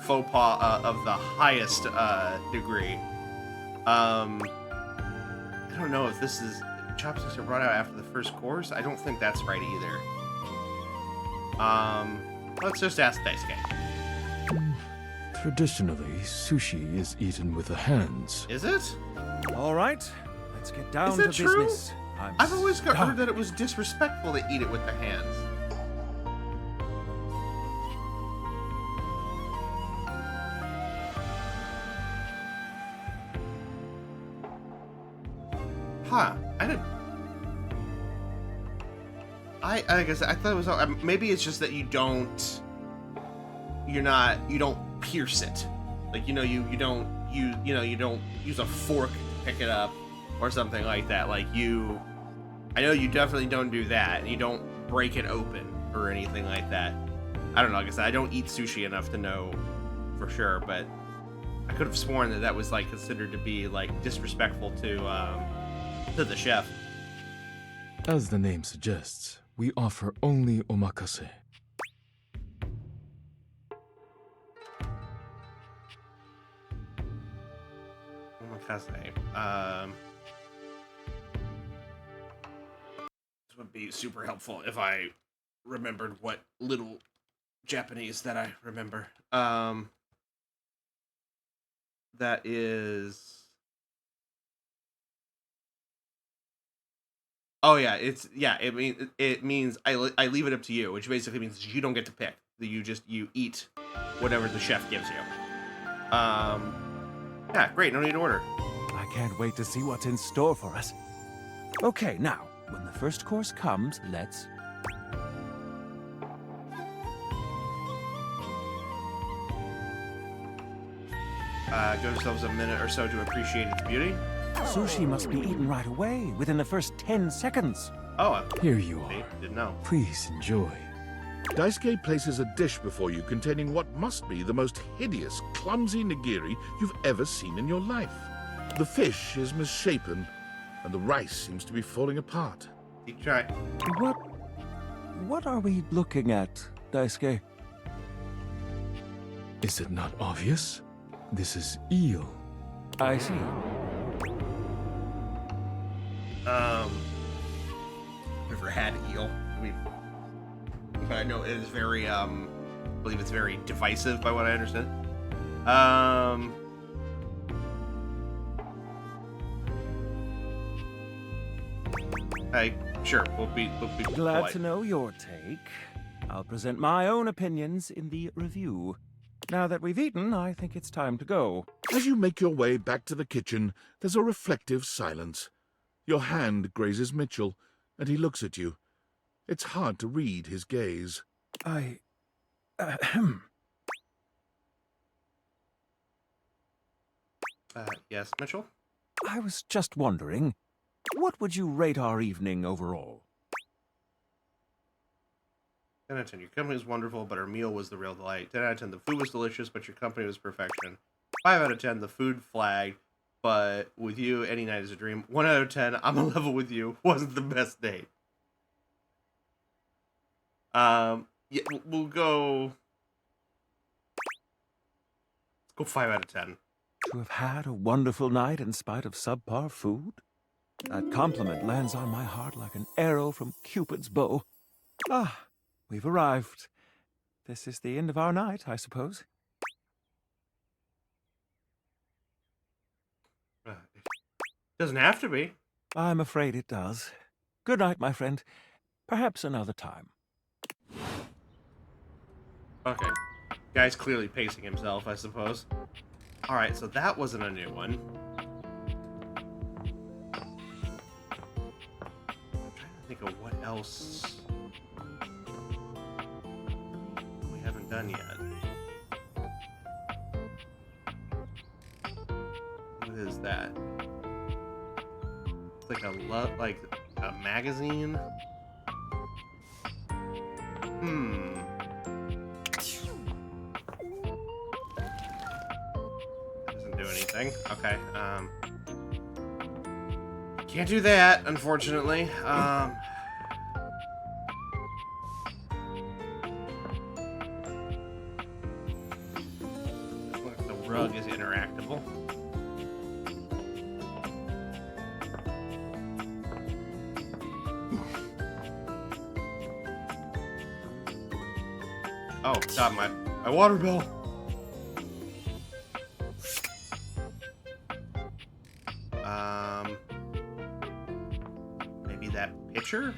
faux pas of the highest degree. I don't know if this is chopsticks are brought out after the first course. I don't think that's right either. Let's just ask Daisuke. Traditionally, sushi is eaten with the hands. Is it? All right, let's get down to Is that true? business. I've always heard that it was disrespectful to eat it with the hands. Huh? I guess I thought it was maybe it's just that you don't pierce it, like you don't use a fork to pick it up or something like that. Like I know you definitely don't do that, and you don't break it open or anything like that. I don't know. Like I said, I don't eat sushi enough to know for sure, but I could have sworn that was like considered to be like disrespectful to the chef. As the name suggests, we offer only omakase. Omakase. This would be super helpful if I remembered what little Japanese that I remember. That is. Oh yeah, it means I leave it up to you, which basically means you don't get to pick. You eat whatever the chef gives you. Yeah, great, no need to order. I can't wait to see what's in store for us. Okay, now, when the first course comes, let's... Give yourselves a minute or so to appreciate its beauty. Sushi must be eaten right away, within the first 10 seconds. Oh, here you are. Didn't know. Please enjoy. Daisuke places a dish before you containing what must be the most hideous, clumsy nigiri you've ever seen in your life. The fish is misshapen, and the rice seems to be falling apart. You try. What are we looking at, Daisuke? Is it not obvious? This is eel. I see. Never had eel. But I know it is very, I believe it's very divisive by what I understand. Sure, we'll be Glad polite. to know your take. I'll present my own opinions in the review. Now that we've eaten, I think it's time to go. As you make your way back to the kitchen, there's a reflective silence. Your hand grazes Mitchell, and he looks at you. It's hard to read his gaze. Yes, Mitchell? I was just wondering, what would you rate our evening overall? 10 out of 10. Your company was wonderful, but our meal was the real delight. 10 out of 10. The food was delicious, but your company was perfection. 5 out of 10. The food flagged, but with you, any night is a dream. 1 out of 10. I'm on level with you. Wasn't the best date. Yeah, we'll go. Let's go 5 out of 10. To have had a wonderful night in spite of subpar food? That compliment lands on my heart like an arrow from Cupid's bow. Ah, we've arrived. This is the end of our night, I suppose. It doesn't have to be. I'm afraid it does. Good night, my friend. Perhaps another time. Okay. Guy's clearly pacing himself, I suppose. Alright, so that wasn't a new one. I'm trying to think of what else we haven't done yet. What is that? It's like a magazine? Okay, can't do that, unfortunately. Look, the rug is interactable. Oh, got my water bill. Maybe that picture?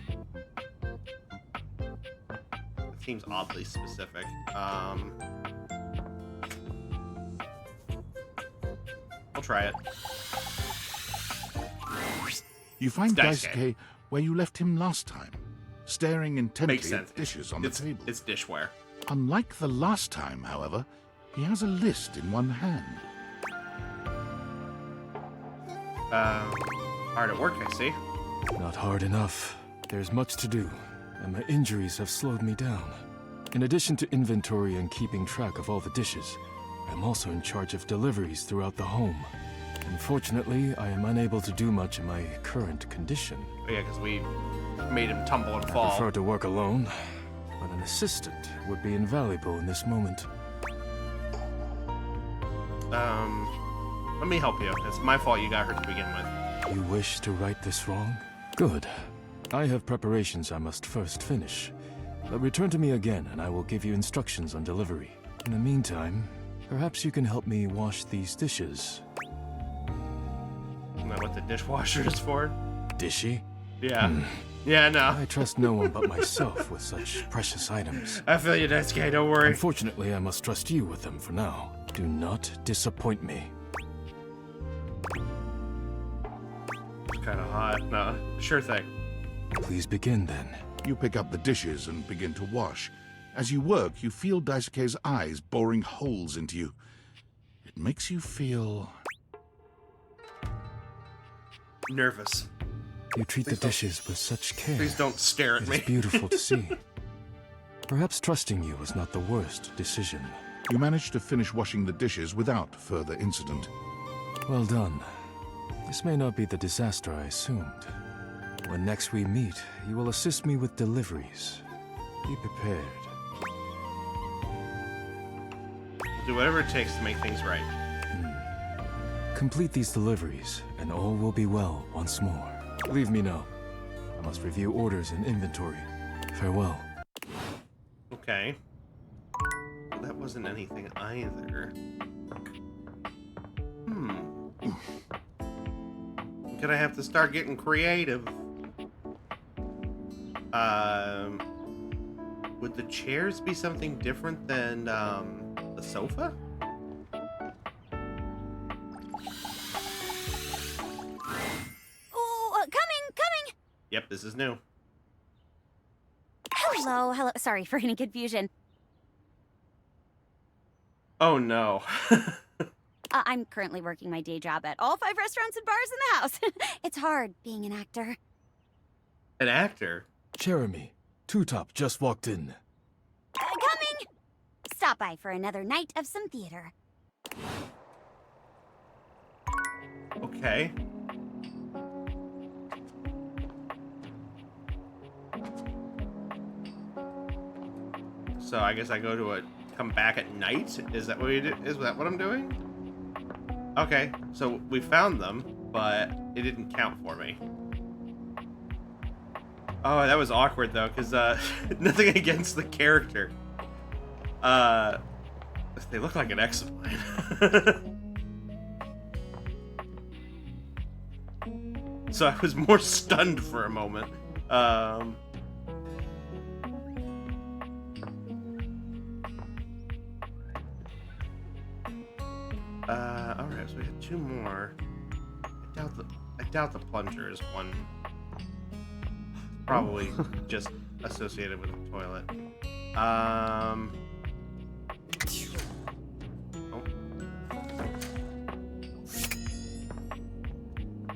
It seems oddly specific. I'll try it. You find Dice Daisuke where you left him last time, staring intently Makes sense. at dishes on the table. It's dishware. Unlike the last time, however, he has a list in one hand. Hard at work, I see. Not hard enough. There's much to do, and my injuries have slowed me down. In addition to inventory and keeping track of all the dishes, I'm also in charge of deliveries throughout the home. Unfortunately, I am unable to do much in my current condition. Oh, yeah, because we made him tumble and I fall. prefer to work alone, but an assistant would be invaluable in this moment. Let me help you. It's my fault you got hurt to begin with. You wish to right this wrong? Good. I have preparations I must first finish. But return to me again, and I will give you instructions on delivery. In the meantime, perhaps you can help me wash these dishes. Isn't that what the dishwasher is for? Dishy? Yeah. Yeah, no. I trust no one but myself with such precious items. I feel you, Daisuke, don't worry. Unfortunately, I must trust you with them for now. Do not disappoint me. It's kind of hot. No, sure thing. Please begin then. You pick up the dishes and begin to wash. As you work, you feel Daisuke's eyes boring holes into you. It makes you feel Nervous. You treat the dishes with such care. Please don't stare at It me. is beautiful to see. Perhaps trusting you was not the worst decision. you manage to finish washing the dishes without further incident. Well done. This may not be the disaster I assumed. When next we meet, you will assist me with deliveries. Be prepared. We'll do whatever it takes to make things right. Complete these deliveries, and all will be well once more. Leave me now. I must review orders and inventory. Farewell. Okay. Well, that wasn't anything either. Gonna have to start getting creative. Would the chairs be something different than the sofa? Oh, coming! Yep, this is new. Hello, hello. Sorry for any confusion. Oh no. I'm currently working my day job at all 5 restaurants and bars in the house. It's hard being an actor. An actor? Jeremy, Two Top just walked in. Coming! Stop by for another night of some theater. Okay. So I guess I go to come back at night? Is that what we do? Is that what I'm doing? Okay, so we found them, but it didn't count for me. Oh, that was awkward though, because nothing against the character. They look like an ex of mine. So I was more stunned for a moment. Alright, so we got 2 more. I doubt the plunger is one. Probably just associated with the toilet. Oh.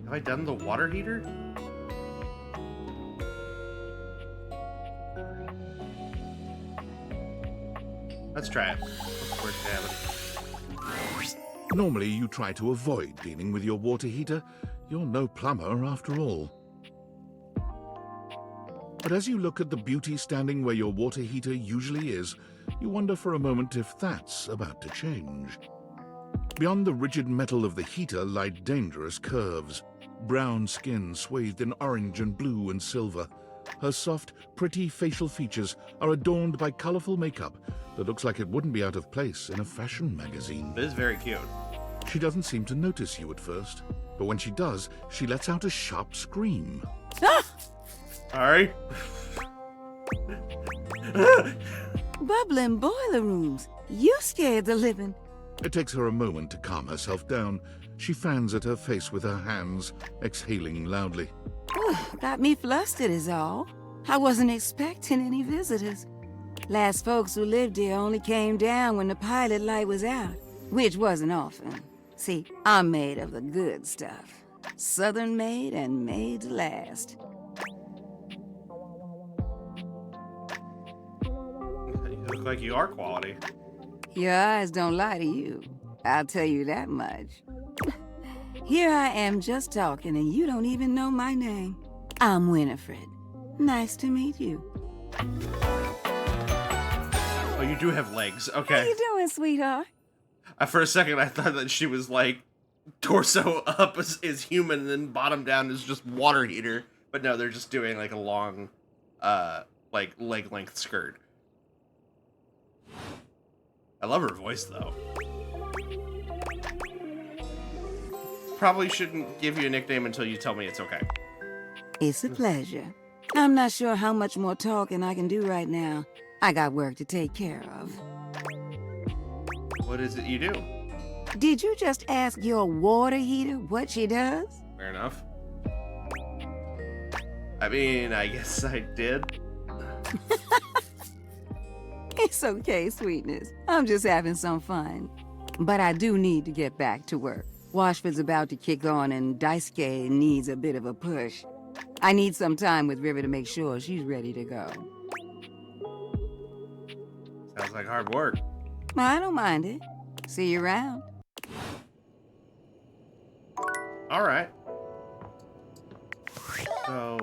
Have I done the water heater? Let's try it. Where's it? Normally, you try to avoid dealing with your water heater. You're no plumber, after all. But as you look at the beauty standing where your water heater usually is, you wonder for a moment if that's about to change. Beyond the rigid metal of the heater lie dangerous curves. Brown skin swathed in orange and blue and silver. Her soft, pretty facial features are adorned by colorful makeup that looks like it wouldn't be out of place in a fashion magazine. It is very cute. She doesn't seem to notice you at first, but when she does, she lets out a sharp scream. Sorry. Bubbling boiler rooms. You scared the living. It takes her a moment to calm herself down. She fans at her face with her hands, exhaling loudly. Got me flustered is all. I wasn't expecting any visitors. Last folks who lived here only came down when the pilot light was out, which wasn't often. See, I'm made of the good stuff. Southern made and made to last. You look like you are quality. Your eyes don't lie to you. I'll tell you that much. Here I am just talking and you don't even know my name. I'm Winifred. Nice to meet you. Oh, you do have legs. Okay. How you doing, sweetheart? For a second, I thought that she was like torso up is human, and then bottom down is just water heater. But no, they're just doing like a long, like leg length skirt. I love her voice though. Probably shouldn't give you a nickname until you tell me it's okay. It's a pleasure. I'm not sure how much more talking I can do right now. I got work to take care of. What is it you do? Did you just ask your water heater what she does? Fair enough. I mean, I guess I did. It's okay, sweetness. I'm just having some fun. But I do need to get back to work. Washford's about to kick on and Daisuke needs a bit of a push. I need some time with River to make sure she's ready to go. Sounds like hard work. I don't mind it. See you around. All right. So,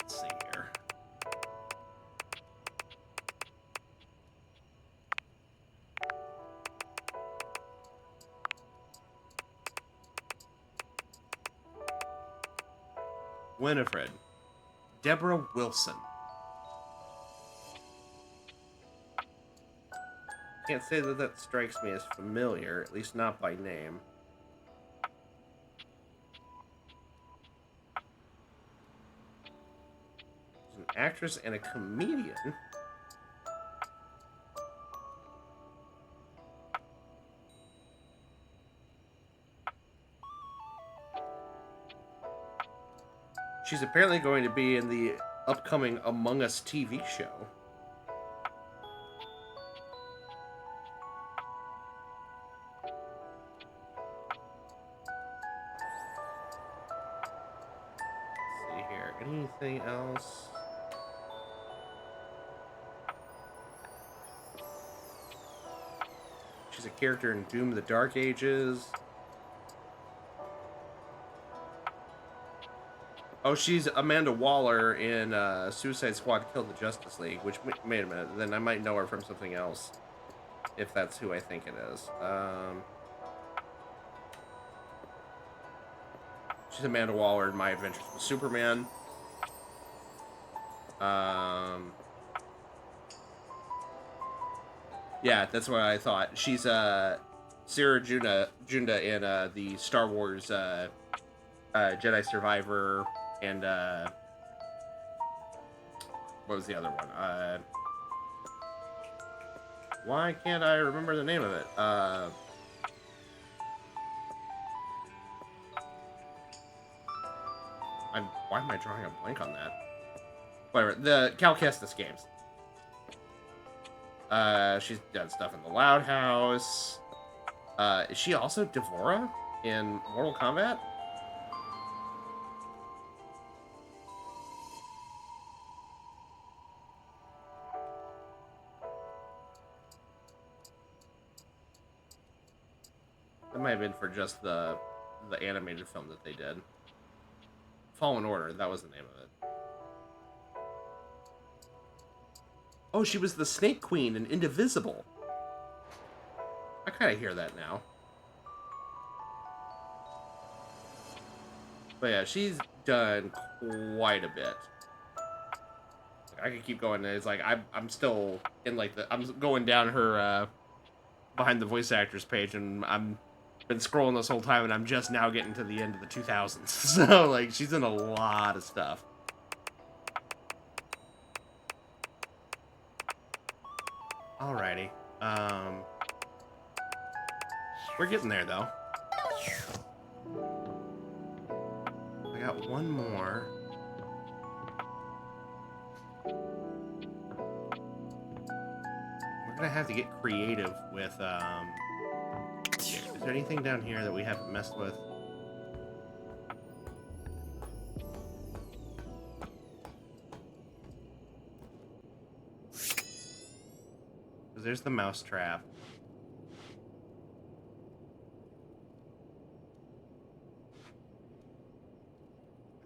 let's see here. Winifred. Deborah Wilson. Can't say that that strikes me as familiar, at least not by name. She's an actress and a comedian. She's apparently going to be in the upcoming Among Us TV show. Let's see here. Anything else? She's a character in Doom: The Dark Ages. Oh, she's Amanda Waller in Suicide Squad Killed the Justice League, which, wait a minute, then I might know her from something else, if that's who I think it is. She's Amanda Waller in My Adventures with Superman. Yeah, that's what I thought. She's Sarah Junda in the Star Wars Jedi Survivor, and what was the other one? Why can't I remember the name of it? Why am I drawing a blank on that? Whatever, the Cal Kestis games. She's done stuff in the Loud House. Is she also Devora in Mortal Kombat? That might have been for just the animated film that they did. Fallen Order, that was the name of it. Oh, she was the Snake Queen in Indivisible. I kind of hear that now. But yeah, she's done quite a bit. I could keep going. It's like I'm still in like I'm going down her behind the voice actors page, and I'm been scrolling this whole time, and I'm just now getting to the end of the 2000s. So like she's in a lot of stuff. Alrighty. We're getting there though. I got one more. We're gonna have to get creative with is there anything down here that we haven't messed with? Because there's the mouse trap.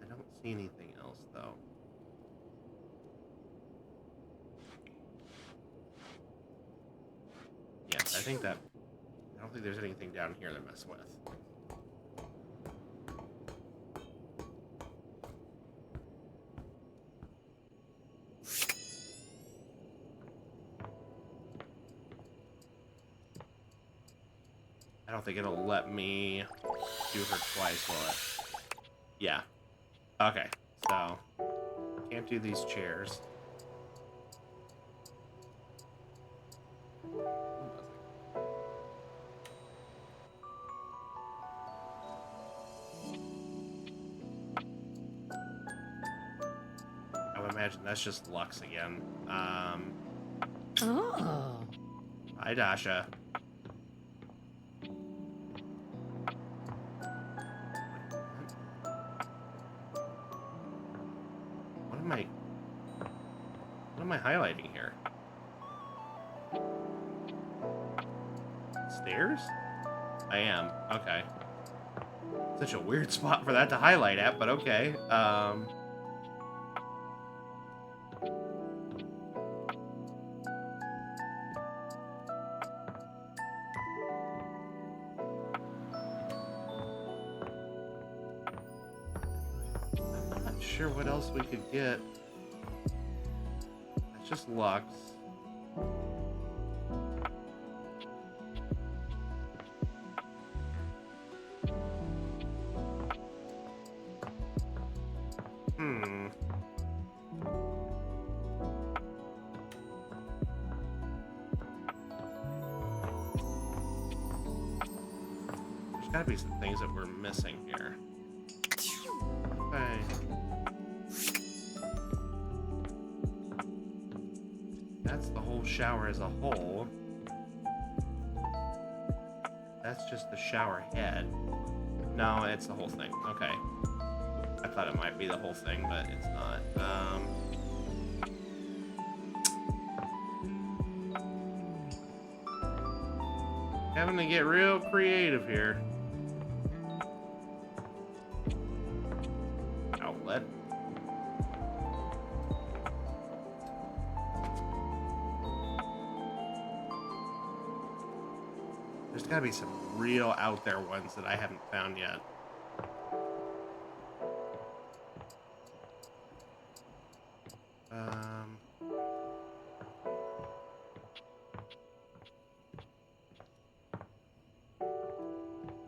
I don't see anything else though. Yes, I think that I don't think there's anything down here to mess with. I don't think it'll let me do her twice, will it? Yeah. Okay, so can't do these chairs. I would imagine that's just Lux again. Oh. Hi, Dasha. What am I highlighting here? Stairs? I am. Okay. Such a weird spot for that to highlight at, but okay. I'm not sure what else we could get. It's just Lux. There's gotta be some things that we're missing here. Okay. shower as a whole. That's just the shower head. No, it's the whole thing. Okay. I thought it might be the whole thing, but it's not. Having to get real creative here. Outlet. There's gotta be some real out there ones that I haven't found yet.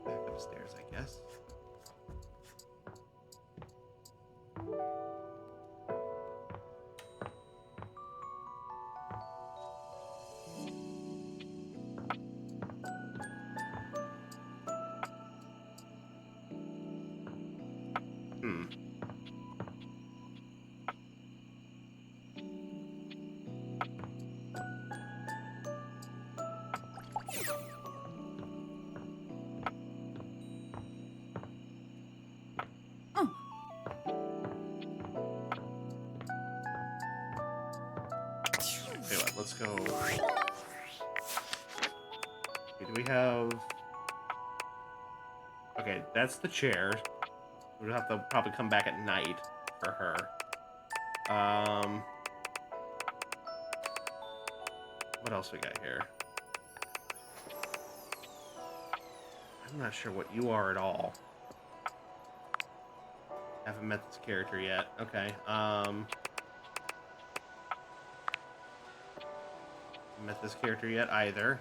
Back upstairs, I guess. Okay, let's go. Okay, do we have... Okay, that's the chair. We'll have to probably come back at night for her. What else we got here? I'm not sure what you are at all. Haven't met this character yet. Okay, met this character yet either.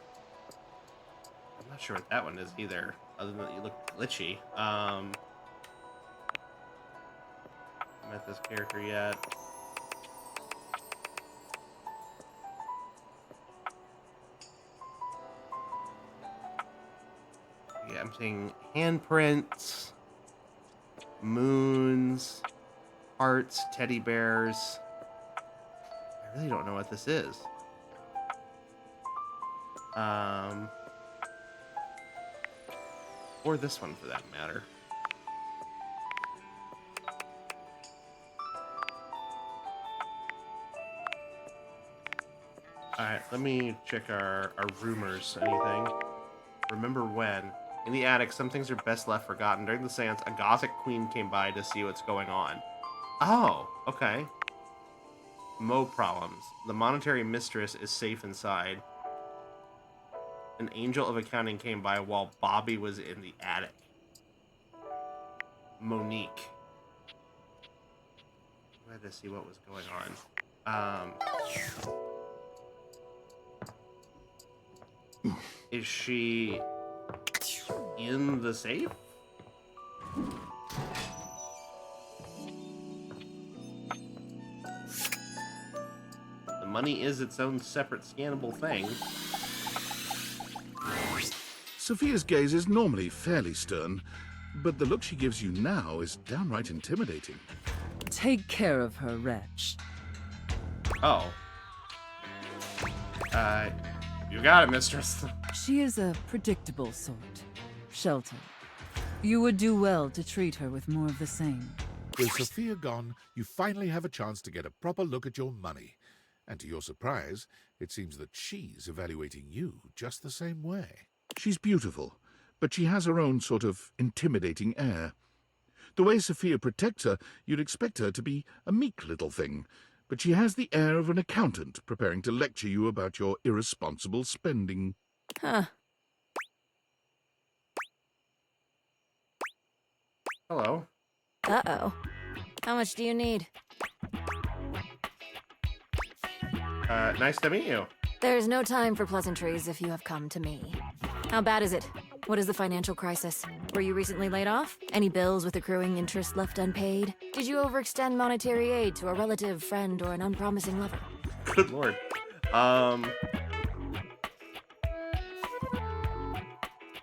I'm not sure what that one is either, other than that you look glitchy. Met this character yet. Yeah, I'm seeing handprints, moons, hearts, teddy bears. I really don't know what this is. Or this one for that matter. Alright, let me check our rumors. Anything? Remember when? In the attic, some things are best left forgotten. During the seance, a Gothic queen came by to see what's going on. Oh, okay. Mo problems. The monetary mistress is safe inside. An angel of accounting came by while Bobby was in the attic. Monique. I had to see what was going on. Is she in the safe? The money is its own separate scannable thing. Sophia's gaze is normally fairly stern, but the look she gives you now is downright intimidating. Take care of her, wretch. Oh. You got it, mistress. She is a predictable sort. Shelton. You would do well to treat her with more of the same. With Sophia gone, you finally have a chance to get a proper look at your money. And to your surprise, it seems that she's evaluating you just the same way. She's beautiful, but she has her own sort of intimidating air. The way Sophia protects her, you'd expect her to be a meek little thing, but she has the air of an accountant preparing to lecture you about your irresponsible spending. Huh. Hello. Uh-oh. How much do you need? Nice to meet you. There's no time for pleasantries if you have come to me. How bad is it? What is the financial crisis? Were you recently laid off? Any bills with accruing interest left unpaid? Did you overextend monetary aid to a relative, friend, or an unpromising lover? Good lord.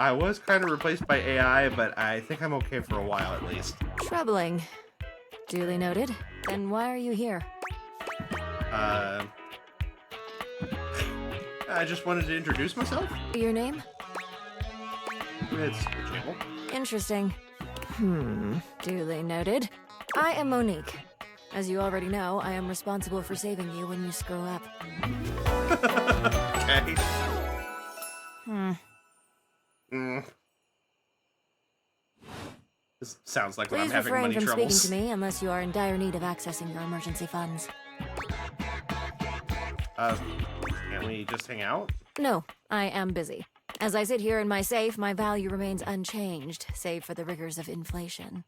I was kind of replaced by AI, but I think I'm okay for a while at least. Troubling. Duly noted. Then why are you here? I just wanted to introduce myself. Your name? It's Jable. Interesting. Duly noted. I am Monique. As you already know, I am responsible for saving you when you screw up. Okay. This sounds like when I'm Please having refrain money from troubles. speaking to me unless you are in dire need of accessing your emergency funds. Can't we just hang out? No, I am busy. As I sit here in my safe, my value remains unchanged, save for the rigors of inflation.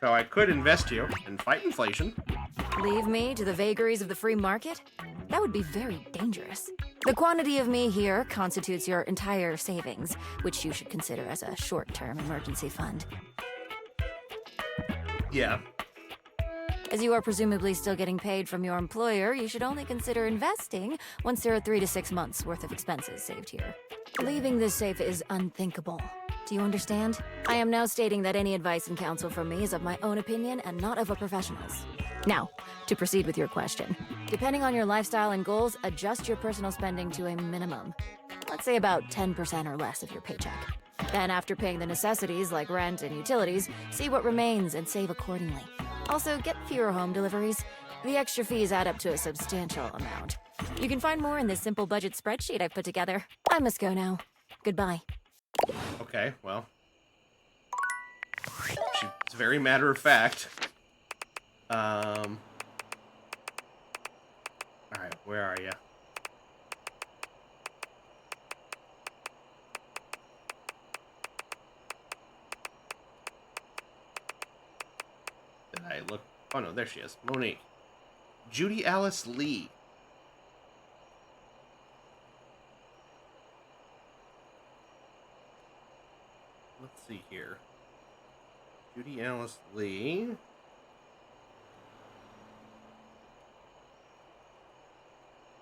So I could invest you and fight inflation. Leave me to the vagaries of the free market? That would be very dangerous. The quantity of me here constitutes your entire savings, which you should consider as a short-term emergency fund. Yeah. As you are presumably still getting paid from your employer, you should only consider investing once there are 3 to 6 months worth of expenses saved here. Leaving this safe is unthinkable. Do you understand? I am now stating that any advice and counsel from me is of my own opinion and not of a professional's. Now, to proceed with your question. Depending on your lifestyle and goals, adjust your personal spending to a minimum. Let's say about 10% or less of your paycheck. Then after paying the necessities like rent and utilities, see what remains and save accordingly. Also, get fewer home deliveries. The extra fees add up to a substantial amount. You can find more in this simple budget spreadsheet I've put together. I must go now. Goodbye. Okay, well. It's very matter of fact. Alright, where are you? Did I look? Oh no, there she is. Monique. Judy Alice Lee. Let's see here. Judy Alice Lee.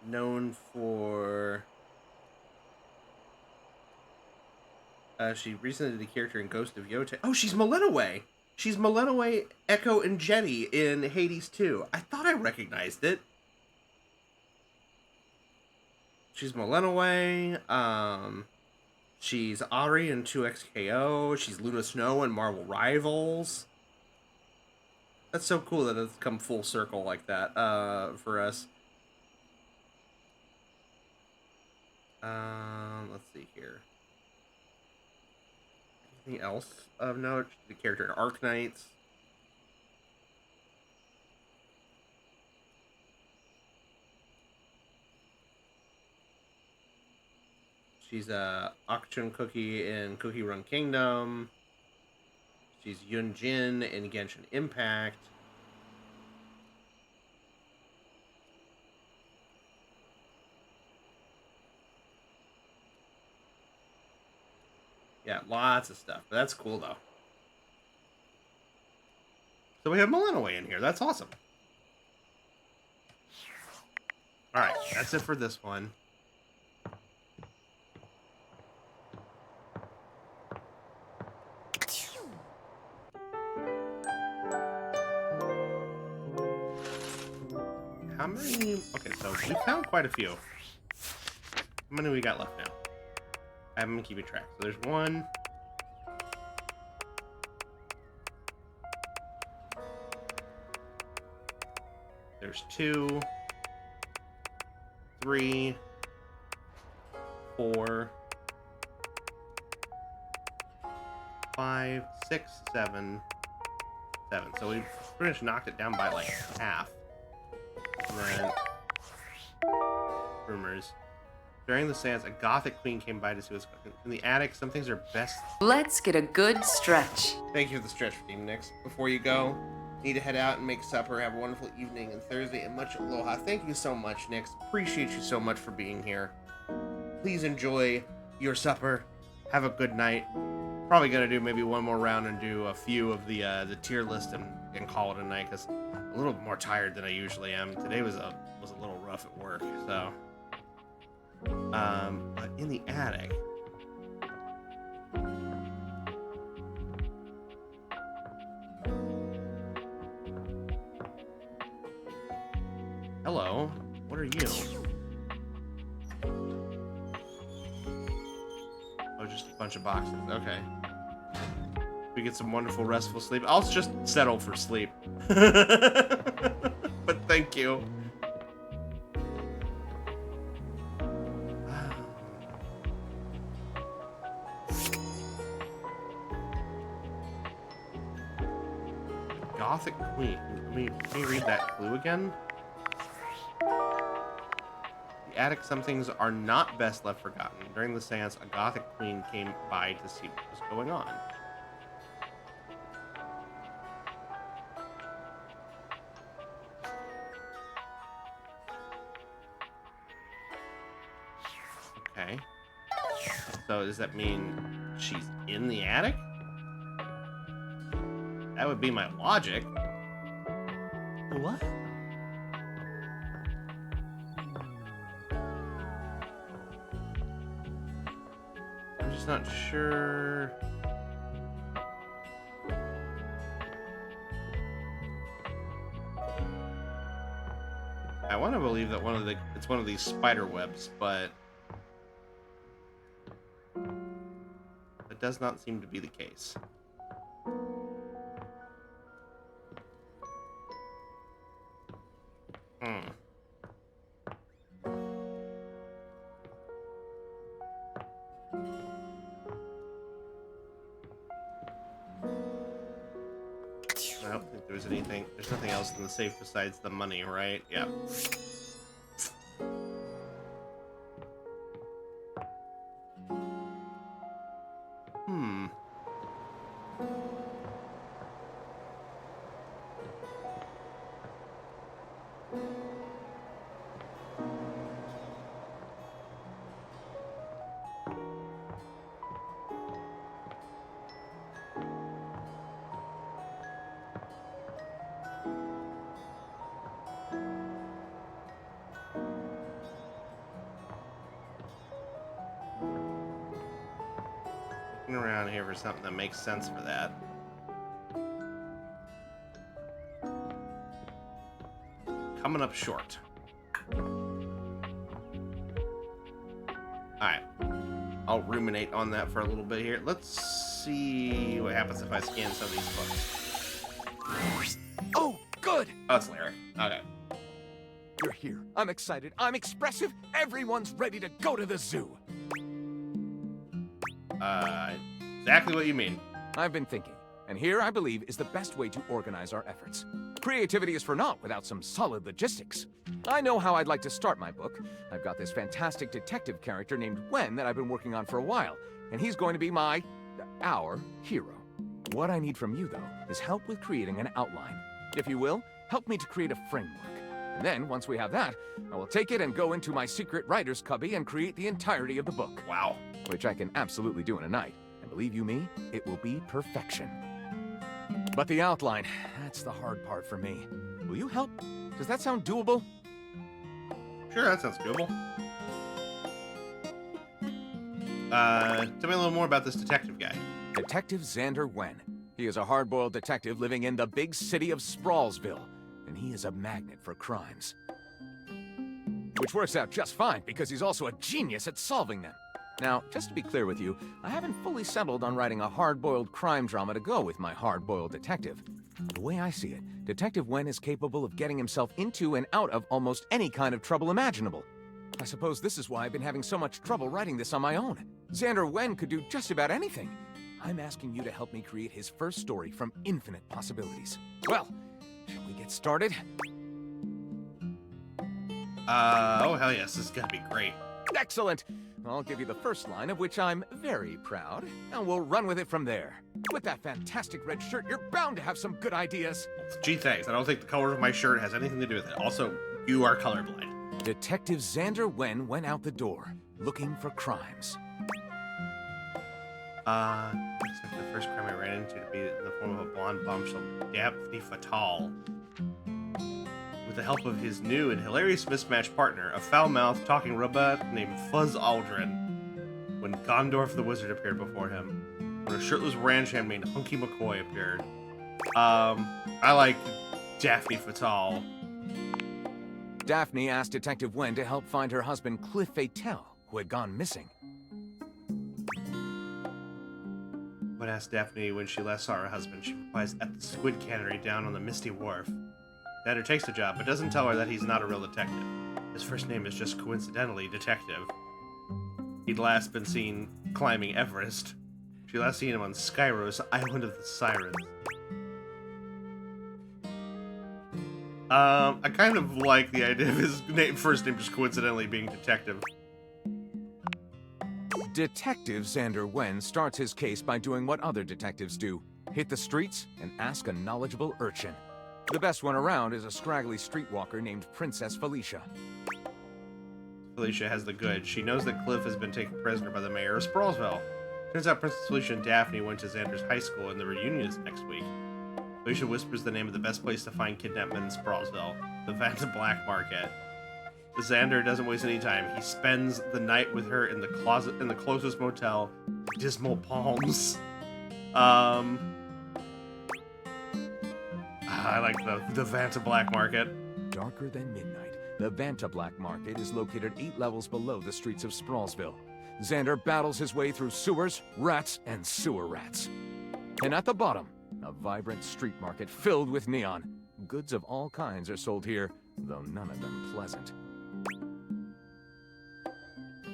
Known for... she recently did a character in Ghost of Yote. Oh, she's Melinaway! She's Melinaway, Echo, and Jetty in Hades 2. I thought I recognized it. She's Melinaway. She's Ari in 2XKO. She's Luna Snow in Marvel Rivals. That's so cool that it's come full circle like that for us. Let's see here. Anything else of note? The character in Arc Knights. She's Akchun Cookie in Cookie Run Kingdom. She's Yun Jin in Genshin Impact. Yeah, lots of stuff. But that's cool, though. So we have Melinaway in here. That's awesome. Alright, that's it for this one. How many... Okay, so we found quite a few. How many we got left now? I haven't been keeping track. So there's 1. There's 2. 3. 4. 5, 6, 7. 7. So we pretty much knocked it down by like half. And then rumors. During the seance, a gothic queen came by to see what's in the attic. Some things are best. Let's get a good stretch. Thank you for the stretch, team. Nix. Before you go, need to head out and make supper. Have a wonderful evening and Thursday, and much aloha. Thank you so much, Nix. Appreciate you so much for being here. Please enjoy your supper. Have a good night. Probably gonna do maybe one more round and do a few of the tier list and call it a night because I'm a little more tired than I usually am. Today was a little rough at work, so. But in the attic. Hello. What are you? Oh, just a bunch of boxes. Okay. We get some wonderful restful sleep. I'll just settle for sleep. But thank you. Gothic Queen. Let me read that clue again. The attic, some things are not best left forgotten. During the seance, a Gothic queen came by to see what was going on. Okay. So does that mean she's in the attic? That would be my logic. What? I'm just not sure. I want to believe that it's one of these spider webs, but that does not seem to be the case. I don't think there's anything. There's nothing else in the safe besides the money, right? Yeah. Around here for something that makes sense for that. Coming up short. Alright. I'll ruminate on that for a little bit here. Let's see what happens if I scan some of these books. Oh, good! Oh, it's Larry. Okay. You're here. I'm excited. I'm expressive. Everyone's ready to go to the zoo. Exactly what you mean. I've been thinking, and here I believe is the best way to organize our efforts. Creativity is for naught without some solid logistics. I know how I'd like to start my book. I've got this fantastic detective character named Wen that I've been working on for a while, and he's going to be our hero. What I need from you, though, is help with creating an outline. If you will, help me to create a framework. And then, once we have that, I will take it and go into my secret writer's cubby and create the entirety of the book. Wow. Which I can absolutely do in a night. And believe you me, it will be perfection. But the outline, that's the hard part for me. Will you help? Does that sound doable? Sure, that sounds doable. Tell me a little more about this detective guy. Detective Xander Wen. He is a hard-boiled detective living in the big city of Sprawlsville, and he is a magnet for crimes. Which works out just fine, because he's also a genius at solving them. Now, just to be clear with you, I haven't fully settled on writing a hard-boiled crime drama to go with my hard-boiled detective. The way I see it, Detective Wen is capable of getting himself into and out of almost any kind of trouble imaginable. I suppose this is why I've been having so much trouble writing this on my own. Xander Wen could do just about anything. I'm asking you to help me create his first story from infinite possibilities. Well, shall we get started? Oh, hell yes, this is gonna be great. Excellent! I'll give you the first line, of which I'm very proud, and we'll run with it from there. With that fantastic red shirt, you're bound to have some good ideas. Gee, thanks. I don't think the color of my shirt has anything to do with it. Also, you are colorblind. Detective Xander Wen went out the door, looking for crimes. Looks like the first crime I ran into to be in the form of a blonde bombshell, Daphne Fatal. With the help of his new and hilarious mismatched partner, a foul-mouthed talking robot named Fuzz Aldrin, when Gondorf the Wizard appeared before him, when a shirtless ranch hand named Hunky McCoy appeared. I like Daphne Fatal. Daphne asked Detective Wen to help find her husband Cliff Fatel, who had gone missing. When asked Daphne when she last saw her husband, she replies at the Squid Cannery down on the Misty Wharf. Xander takes the job, but doesn't tell her that he's not a real detective. His first name is just coincidentally Detective. He'd last been seen climbing Everest. She last seen him on Skyro's Island of the Sirens. I kind of like the idea of his first name just coincidentally being Detective. Detective Xander Wen starts his case by doing what other detectives do. Hit the streets and ask a knowledgeable urchin. The best one around is a scraggly streetwalker named Princess Felicia. Felicia has the goods. She knows that Cliff has been taken prisoner by the mayor of Sprawlsville. Turns out Princess Felicia and Daphne went to Xander's high school and the reunion is next week. Felicia whispers the name of the best place to find kidnapped men in Sprawlsville, the Vanta Black Market. Xander doesn't waste any time. He spends the night with her in the closet in the closest motel, Dismal Palms. I like the Vanta Black Market. Darker than midnight, the Vanta Black Market is located 8 levels below the streets of Sprawlsville. Xander battles his way through sewers, rats, and sewer rats. And at the bottom, a vibrant street market filled with neon. Goods of all kinds are sold here, though none of them pleasant.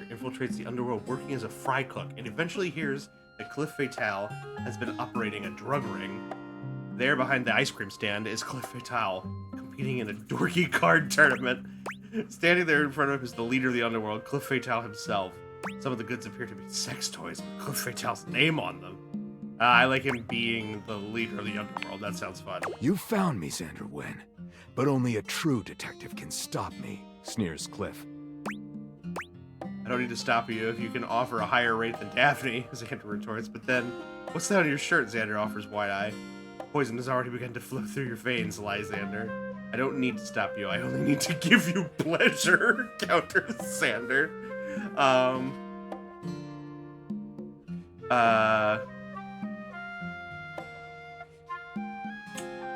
Infiltrates the underworld working as a fry cook and eventually hears that Cliff Fatel has been operating a drug ring. There behind the ice cream stand is Cliff Fatel, competing in a dorky card tournament. Standing there in front of him is the leader of the underworld, Cliff Fatel himself. Some of the goods appear to be sex toys with Cliff Fatel's name on them. I like him being the leader of the underworld. That sounds fun. You found me, Xander Wen, but only a true detective can stop me, sneers Cliff. I don't need to stop you if you can offer a higher rate than Daphne, Xander retorts, but then, what's that on your shirt? Xander offers wide-eye. Poison has already begun to flow through your veins, lies Xander. I don't need to stop you, I only need to give you pleasure, counters Xander.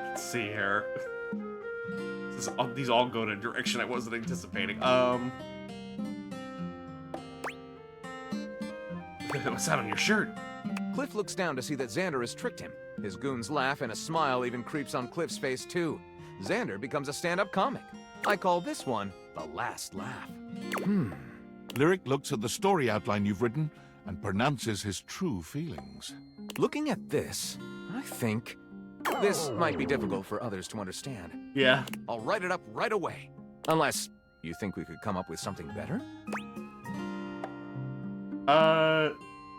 Let's see here. These all go in a direction I wasn't anticipating. What's that on your shirt? Cliff looks down to see that Xander has tricked him. His goons laugh and a smile even creeps on Cliff's face too. Xander becomes a stand-up comic. I call this one the last laugh. Lyric looks at the story outline you've written and pronounces his true feelings. Looking at this, I think this might be difficult for others to understand. Yeah. I'll write it up right away. Unless you think we could come up with something better?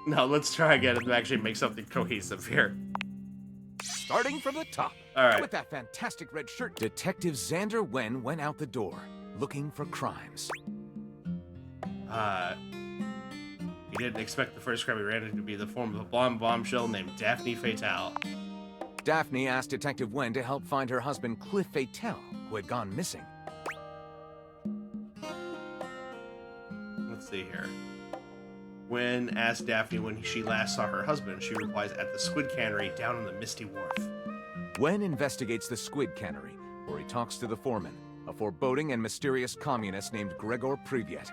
No, let's try again and actually make something cohesive here. Starting from the top. All right. With that fantastic red shirt, Detective Xander Wen went out the door, looking for crimes. He didn't expect the first crime he ran into to be the form of a blonde bombshell named Daphne Fatel. Daphne asked Detective Wen to help find her husband Cliff Fatel, who had gone missing. Let's see here. When asked Daphne when she last saw her husband, she replies at the Squid Cannery down on the Misty Wharf. Wen investigates the Squid Cannery, where he talks to the foreman, a foreboding and mysterious communist named Gregor Privyet.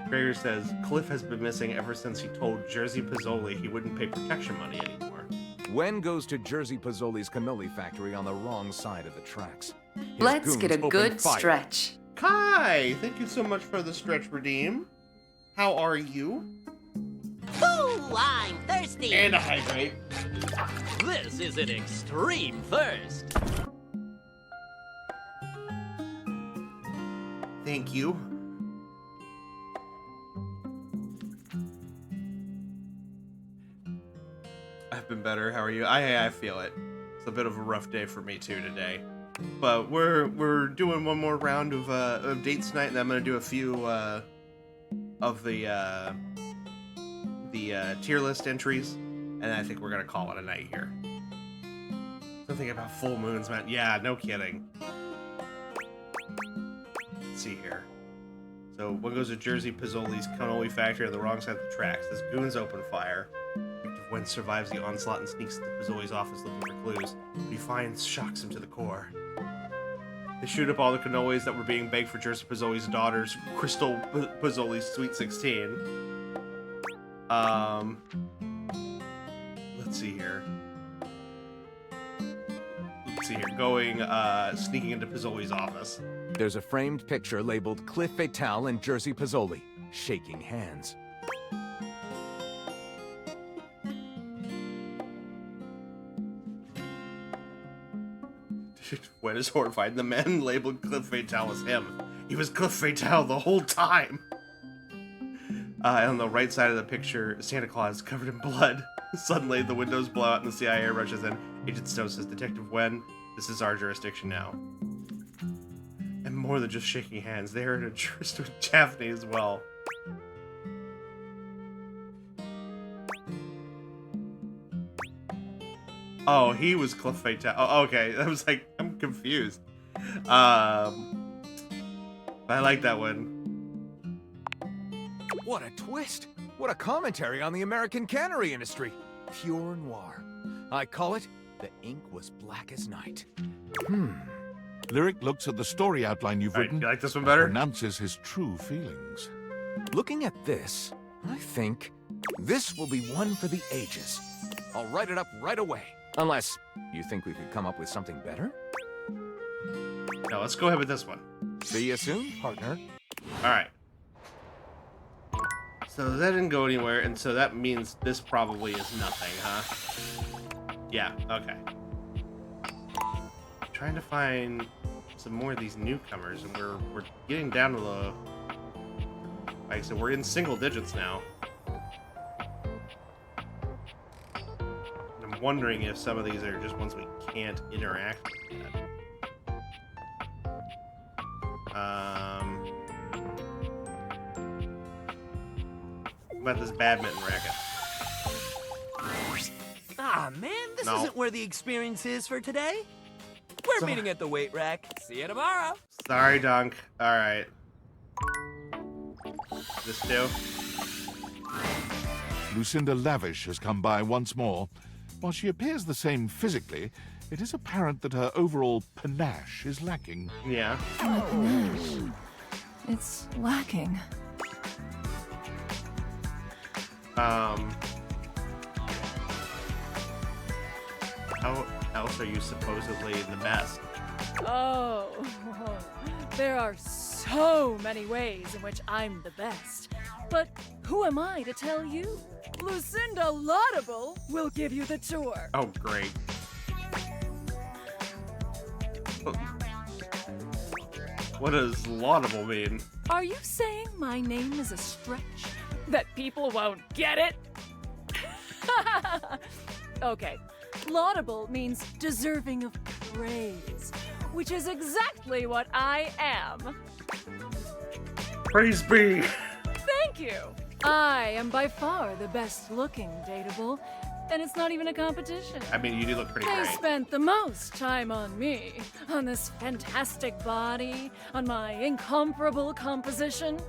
Gregor says Cliff has been missing ever since he told Jersey Pizzoli he wouldn't pay protection money anymore. Wen goes to Jersey Pizzoli's cannoli factory on the wrong side of the tracks. His Let's get a goons open good fire. stretch. Kai, thank you so much for the stretch redeem. How are you? Ooh, I'm thirsty. And a hydrate. This is an extreme thirst. Thank you. I've been better. How are you? I feel it. It's a bit of a rough day for me too today. But we're doing one more round of dates tonight, and I'm gonna do a few of the tier list entries, and I think we're gonna call it a night here. Something about full moons, man. Yeah, no kidding. Let's see here. So one goes to Jersey Pizzoli's cannoli factory on the wrong side of the tracks. His goons open fire. Detective Wen survives the onslaught and sneaks into Pizzoli's office looking for clues. What he finds shocks him to the core. They shoot up all the cannolis that were being baked for Jersey Pizzoli's daughter's Crystal Pizzoli's Sweet 16. Let's see here. Sneaking into Pizzoli's office. There's a framed picture labeled Cliff Fatale and Jersey Pizzoli, shaking hands. Wen is horrified. The man labeled Cliff Fatale as him. He was Cliff Fatale the whole time. On the right side of the picture, Santa Claus is covered in blood. Suddenly, the windows blow out and the CIA rushes in. Agent Snow says, Detective Wen, this is our jurisdiction now. And more than just shaking hands, they are in a tryst with Daphne as well. Oh, he was Cliff Fatale. Oh, okay. I was like, I'm confused. But I like that one. What a twist! What a commentary on the American cannery industry. Pure noir. I call it The Ink Was Black as Night. Lyric looks at the story outline you've written. You like this one better? And pronounces his true feelings. Looking at this, I think this will be one for the ages. I'll write it up right away. Unless you think we could come up with something better? No, let's go ahead with this one. See you soon, partner. Alright. So that didn't go anywhere, and so that means this probably is nothing, huh? Yeah, okay. I'm trying to find some more of these newcomers, and we're getting down to the... Like I said, we're in single digits now. And I'm wondering if some of these are just ones we can't interact with yet. About this badminton racket. Ah, man, this isn't where the experience is for today. We're meeting at the weight rack. See you tomorrow. Sorry, Dunk. Alright. This too? Lucinda Lavish has come by once more. While she appears the same physically, it is apparent that her overall panache is lacking. Yeah. It's lacking. How else are you supposedly the best? Oh, there are so many ways in which I'm the best. But who am I to tell you? Lucinda Laudable will give you the tour. Oh, great. What does laudable mean? Are you saying my name is a stretch? That people won't get it? Okay. Laudable means deserving of praise, which is exactly what I am. Praise be! Thank you! I am by far the best looking dateable, and it's not even a competition. I mean, you do look pretty They great. spent the most time on me, on this fantastic body, on my incomparable composition.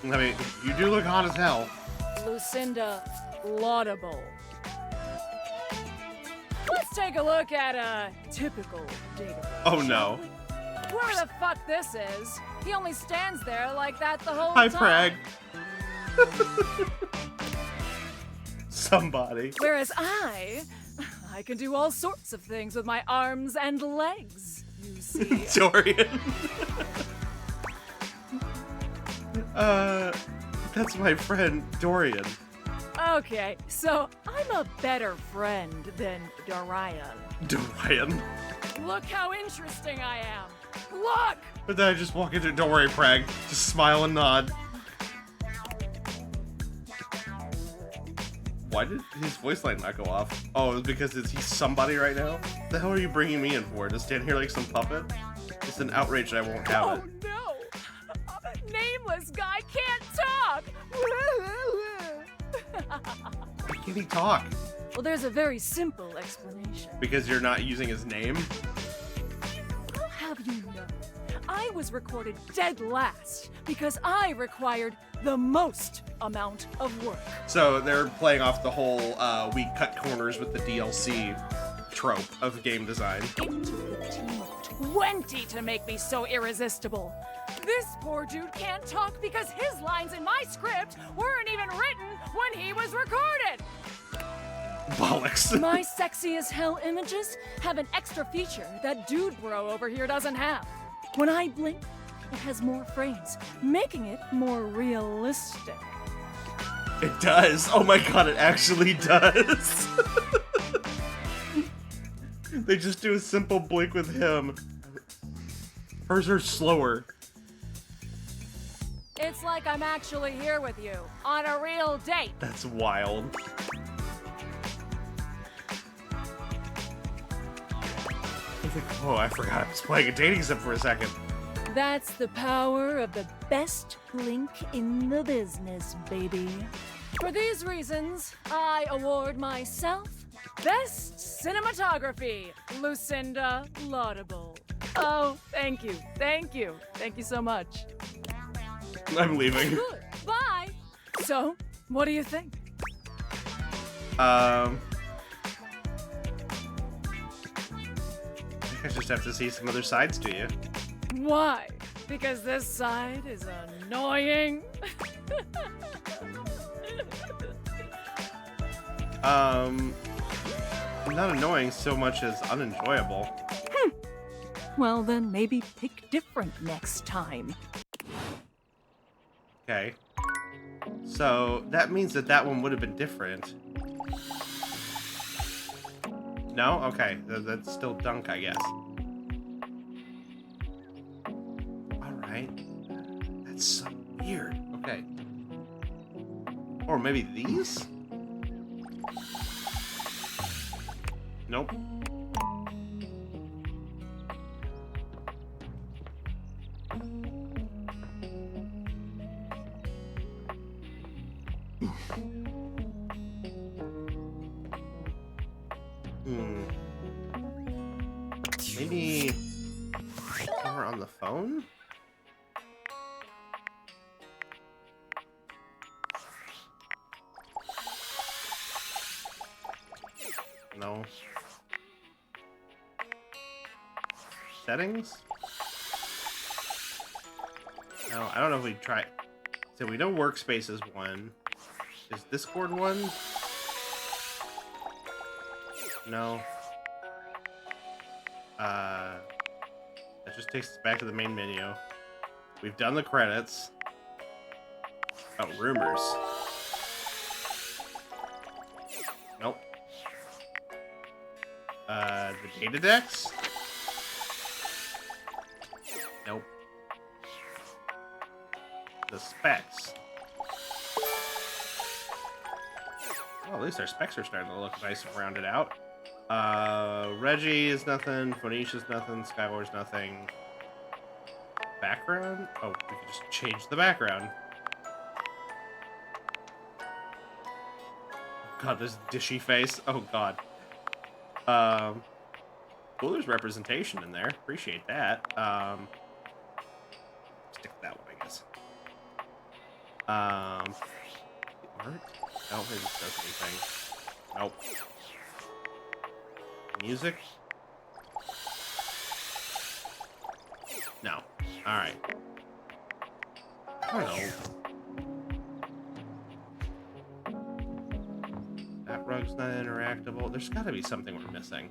I mean, you do look hot as hell. Lucinda Laudable. Let's take a look at a typical dateable. Oh no. Whoever the fuck this is, he only stands there like that the whole Hi, time. Prag. Somebody. Whereas I can do all sorts of things with my arms and legs, you see. Dorian. That's my friend, Dorian. Okay, so I'm a better friend than Dorian. Dorian? Look how interesting I am. Look! But then I just walk into Don't worry, Prag. Just smile and nod. Why did his voice line not go off? Oh, it was because he's somebody right now? What the hell are you bringing me in for? To stand here like some puppet? It's an outrage that I won't have it. No! Nameless guy can't talk! Why can't he talk? Well, there's a very simple explanation. Because you're not using his name? I'll have have you know, I was recorded dead last because I required the most amount of work. So they're playing off the whole we cut corners with the DLC trope of game design. It took a team of 20 to make me so irresistible. This poor dude can't talk because his lines in my script weren't even written when he was recorded. Bollocks. My sexy as hell images have an extra feature that dude bro over here doesn't have. When I blink, it has more frames, making it more realistic. It does. Oh my god, it actually does. They just do a simple blink with him. Hers are slower. It's like I'm actually here with you on a real date. That's wild. Oh, I forgot I was playing a dating sim for a second. That's the power of the best blink in the business, baby. For these reasons, I award myself Best Cinematography, Lucinda Laudable. Oh, thank you, thank you, thank you so much. I'm leaving. Good, bye. So, what do you think? I think I just have to see some other sides to you. Why? Because this side is annoying? Not annoying so much as unenjoyable. Well, then maybe pick different next time. Okay. So, that means that one would have been different. No? Okay. That's still Dunk, I guess. Alright. That's so weird. Okay. Or maybe these? Nope. Maybe camera on the phone? No. Settings? No, I don't know if we try. So we know workspace is one. Is Discord one? No. That just takes us back to the main menu. We've done the credits. Oh, rumors. Nope. The data decks? Nope. The specs. Well, at least our specs are starting to look nice and rounded out. Reggie is nothing. Phoenicia's nothing. Skywar's nothing. Background? Oh, we can just change the background. God, this dishy face. Oh, God. Well, there's representation in there. Appreciate that. Stick with that one, I guess. Art? I don't think this does anything. Nope. Music? No. Alright. I don't know. That rug's not interactable. There's gotta be something we're missing.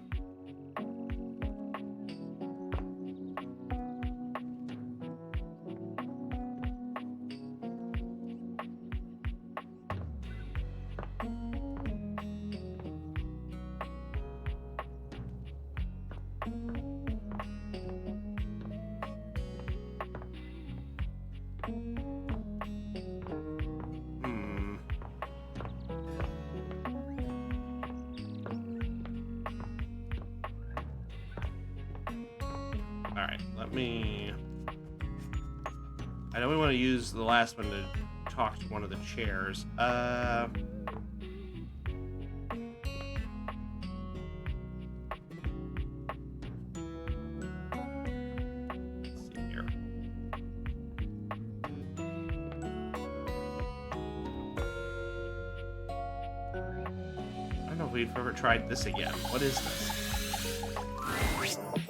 Alright, let me... I know we want to use the last one to talk to one of the chairs. we've ever tried this again. What is this?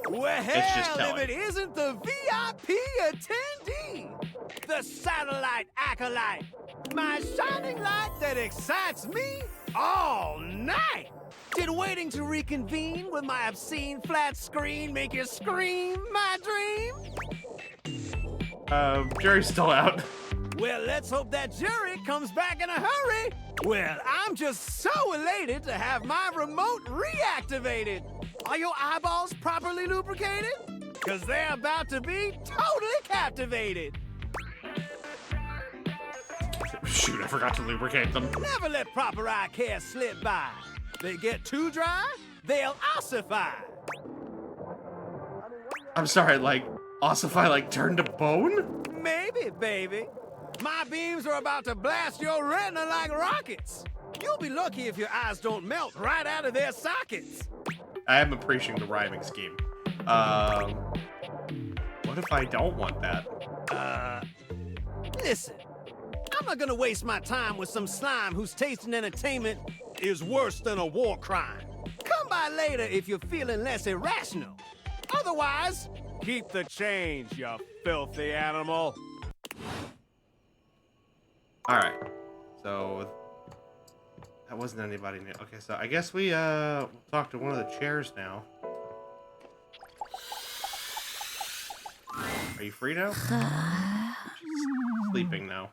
Well, It's just hell, if telling. it isn't the VIP attendee, the satellite acolyte, my shining light that excites me all night. Did waiting to reconvene with my obscene flat screen make you scream, my dream? Jerry's still out. Well, let's hope that jury comes back in a hurry. Well, I'm just so elated to have my remote reactivated. Are your eyeballs properly lubricated? Because they're about to be totally captivated. Shoot, I forgot to lubricate them. Never let proper eye care slip by. They get too dry, they'll ossify. I'm sorry, like, ossify, like, turn to bone? Maybe, baby. My beams are about to blast your retina like rockets. You'll be lucky if your eyes don't melt right out of their sockets. I am appreciating the rhyming scheme. What if I don't want that? Listen. I'm not gonna waste my time with some slime whose taste in entertainment is worse than a war crime. Come by later if you're feeling less irrational. Otherwise, keep the change, you filthy animal. Alright. So, that wasn't anybody new. Okay, so I guess we'll talk to one of the chairs now. Are you free now? She's sleeping now.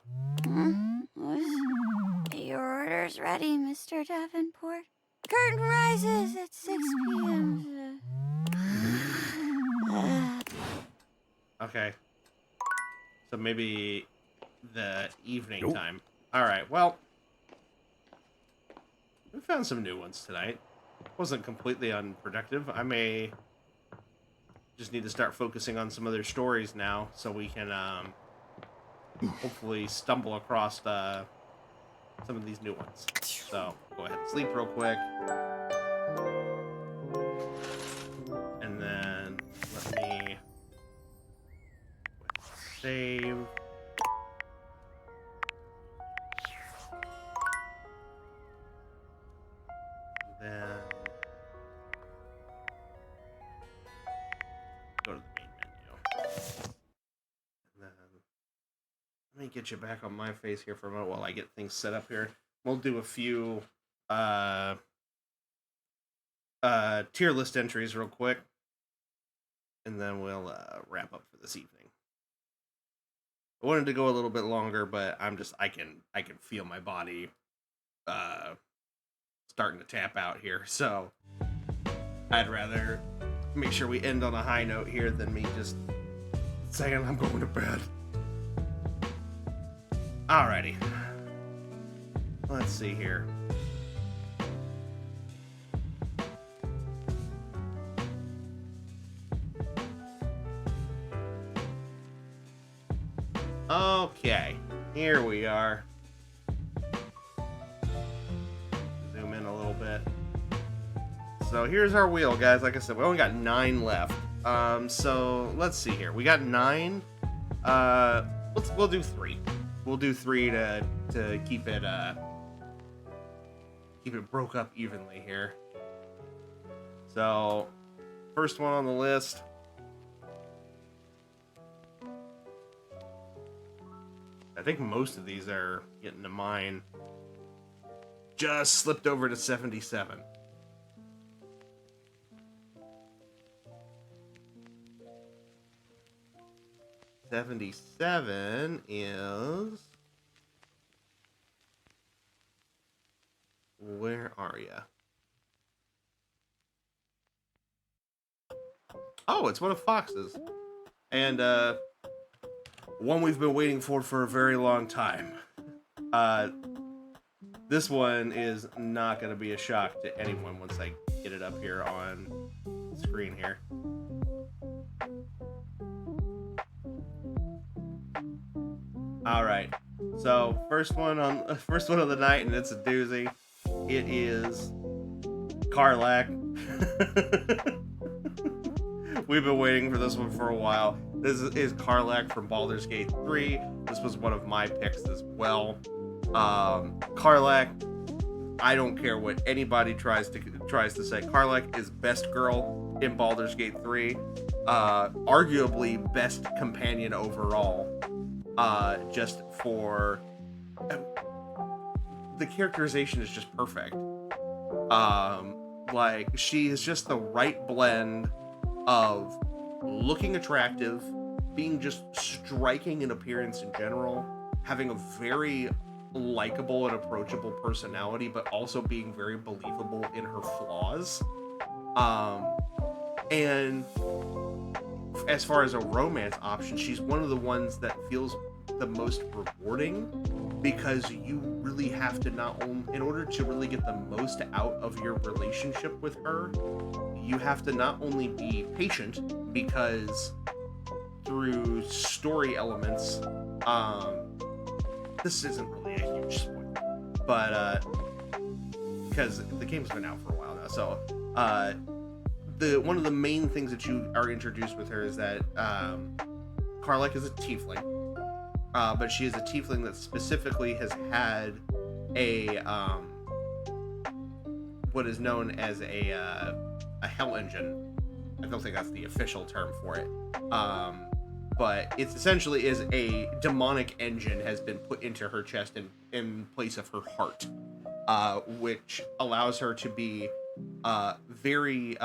Your order's ready, Mr. Davenport. Curtain rises at 6 p.m. Okay. So maybe the evening time. Alright, well. We found some new ones tonight. Wasn't completely unproductive. I may just need to start focusing on some other stories now so we can hopefully stumble across some of these new ones. So go ahead and sleep real quick. And then let me save. Then go to the main menu. And then let me get you back on my face here for a moment while I get things set up here. We'll do a few tier list entries real quick. And then we'll wrap up for this evening. I wanted to go a little bit longer, but I can feel my body starting to tap out here, so I'd rather make sure we end on a high note here than me just saying I'm going to bed. Alrighty. Let's see here. Okay, here we are. Zoom in a little bit. So here's our wheel, guys. Like I said, we only got 9 left. So let's see here. We got 9. We'll do 3. We'll do 3 to keep it broke up evenly here. So first one on the list. I think most of these are getting to mine. Just slipped over to 77. $77 is... Where are ya? Oh, it's one of Fox's. And, one we've been waiting for a very long time. This one is not going to be a shock to anyone once I get it up here on screen here. All right, so first one of the night, and it's a doozy. It is Karlach. We've been waiting for this one for a while. This is Karlach from Baldur's Gate 3. This was one of my picks as well. Karlach, I don't care what anybody tries to say. Karlach is best girl in Baldur's Gate 3, arguably best companion overall. Just for the characterization is just perfect. Like, she is just the right blend of looking attractive, being just striking in appearance in general, having a very likable and approachable personality, but also being very believable in her flaws. And as far as a romance option, she's one of the ones that feels the most rewarding, because you really have to not only, in order to really get the most out of your relationship with her, you have to not only be patient, because through story elements, this isn't really a huge spoiler, but because the game's been out for a while now, so one of the main things that you are introduced with her is that Karlach is a tiefling, but she is a tiefling that specifically has had a what is known as a hell engine. I don't think that's the official term for it, but it essentially is a demonic engine has been put into her chest in place of her heart, which allows her to be very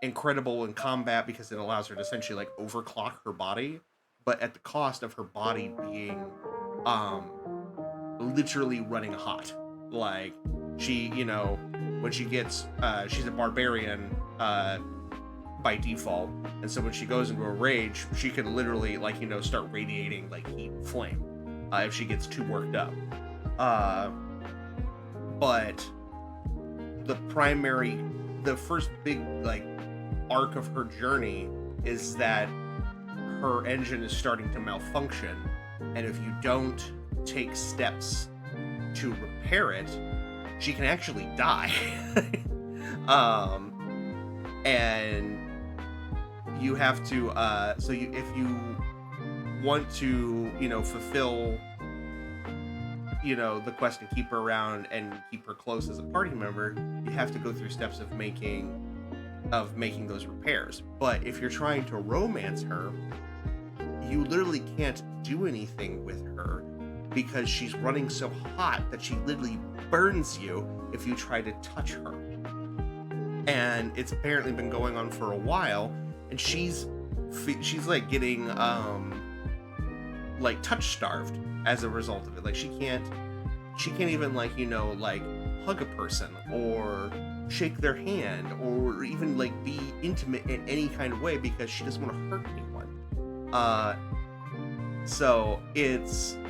incredible in combat, because it allows her to essentially like overclock her body, but at the cost of her body being literally running hot. Like, she, you know, when she gets she's a barbarian by default, and so when she goes into a rage, she can literally, like, you know, start radiating like heat and flame if she gets too worked up. But the first big like arc of her journey is that her engine is starting to malfunction, and if you don't take steps to repair it, she can actually die. And you have to if you want to, you know, fulfill, you know, the quest and keep her around and keep her close as a party member, you have to go through steps of making those repairs. But if you're trying to romance her, you literally can't do anything with her, because she's running so hot that she literally burns you if you try to touch her. And it's apparently been going on for a while, and she's like getting like touch starved as a result of it. Like, she can't even, like, you know, like hug a person or shake their hand or even like be intimate in any kind of way, because she doesn't want to hurt anyone. So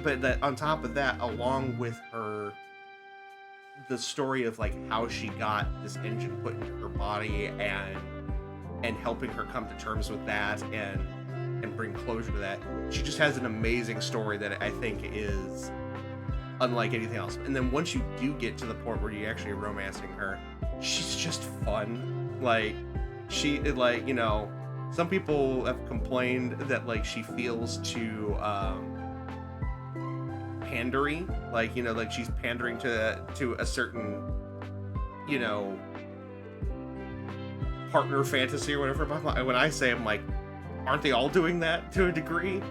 but that on top of that, along with the story of like how she got this engine put into her body and helping her come to terms with that and bring closure to that, she just has an amazing story that I think is unlike anything else. And then once you do get to the point where you're actually romancing her, she's just fun. Like, she, like, you know, some people have complained that like she feels too pandery, like, you know, like she's pandering to a certain, you know, partner fantasy or whatever. But when I say, I'm like, aren't they all doing that to a degree?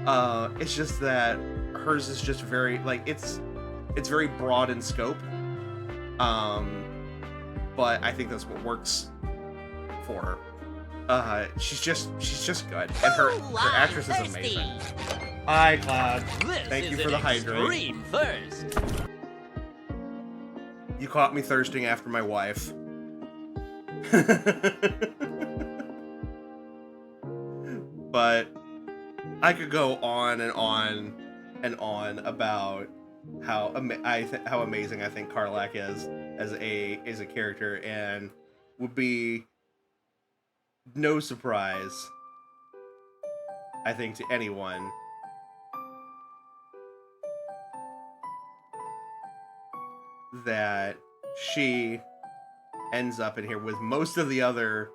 It's just that hers is just very, like, it's very broad in scope, but I think that's what works for her. She's just good, and her actress is amazing. Hi, Cloud. Thank you for the hydrate. Extreme thirst. You caught me thirsting after my wife. But I could go on and on and on about how amazing I think Karlach is as a character, and would be no surprise, I think, to anyone that she ends up in here with most of the other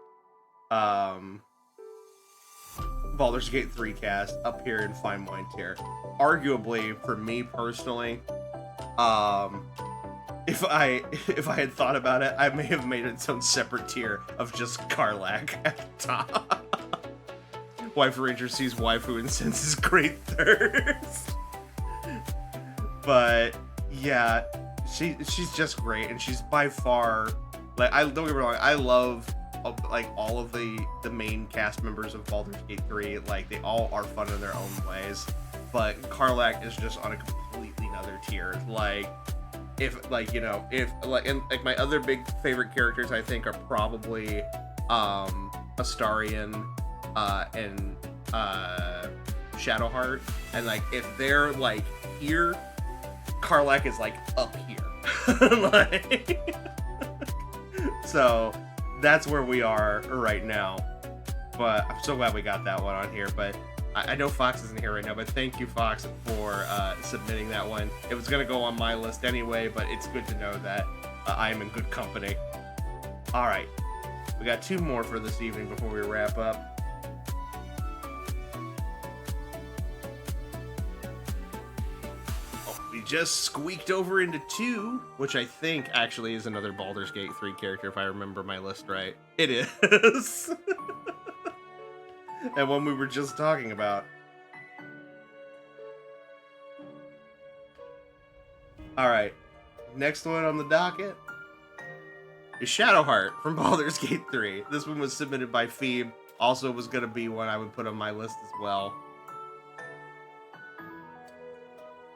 Baldur's Gate 3 cast up here in Fine Wine tier. Arguably, for me personally, if I had thought about it, I may have made its own separate tier of just Karlach at the top. Wife Ranger sees waifu and senses great thirst. But yeah, she's just great, and she's by far, like, I don't get me wrong, I love like all of the main cast members of Baldur's Gate 3. Like, they all are fun in their own ways, but Karlach is just on a completely another tier. Like, if like, you know, if like, and like my other big favorite characters I think are probably Astarion and Shadowheart, and like if they're like here, Karlach is like up here. Like, so that's where we are right now. But I'm so glad we got that one on here. But I know Fox isn't here right now, but thank you, Fox, for submitting that one. It was going to go on my list anyway, but it's good to know that I am in good company. All right. We got 2 more for this evening before we wrap up. We just squeaked over into 2, which I think actually is another Baldur's Gate 3 character, if I remember my list right. It is. And one we were just talking about. Alright, next one on the docket is Shadowheart from Baldur's Gate 3. This one was submitted by Phoebe. Also was going to be one I would put on my list as well.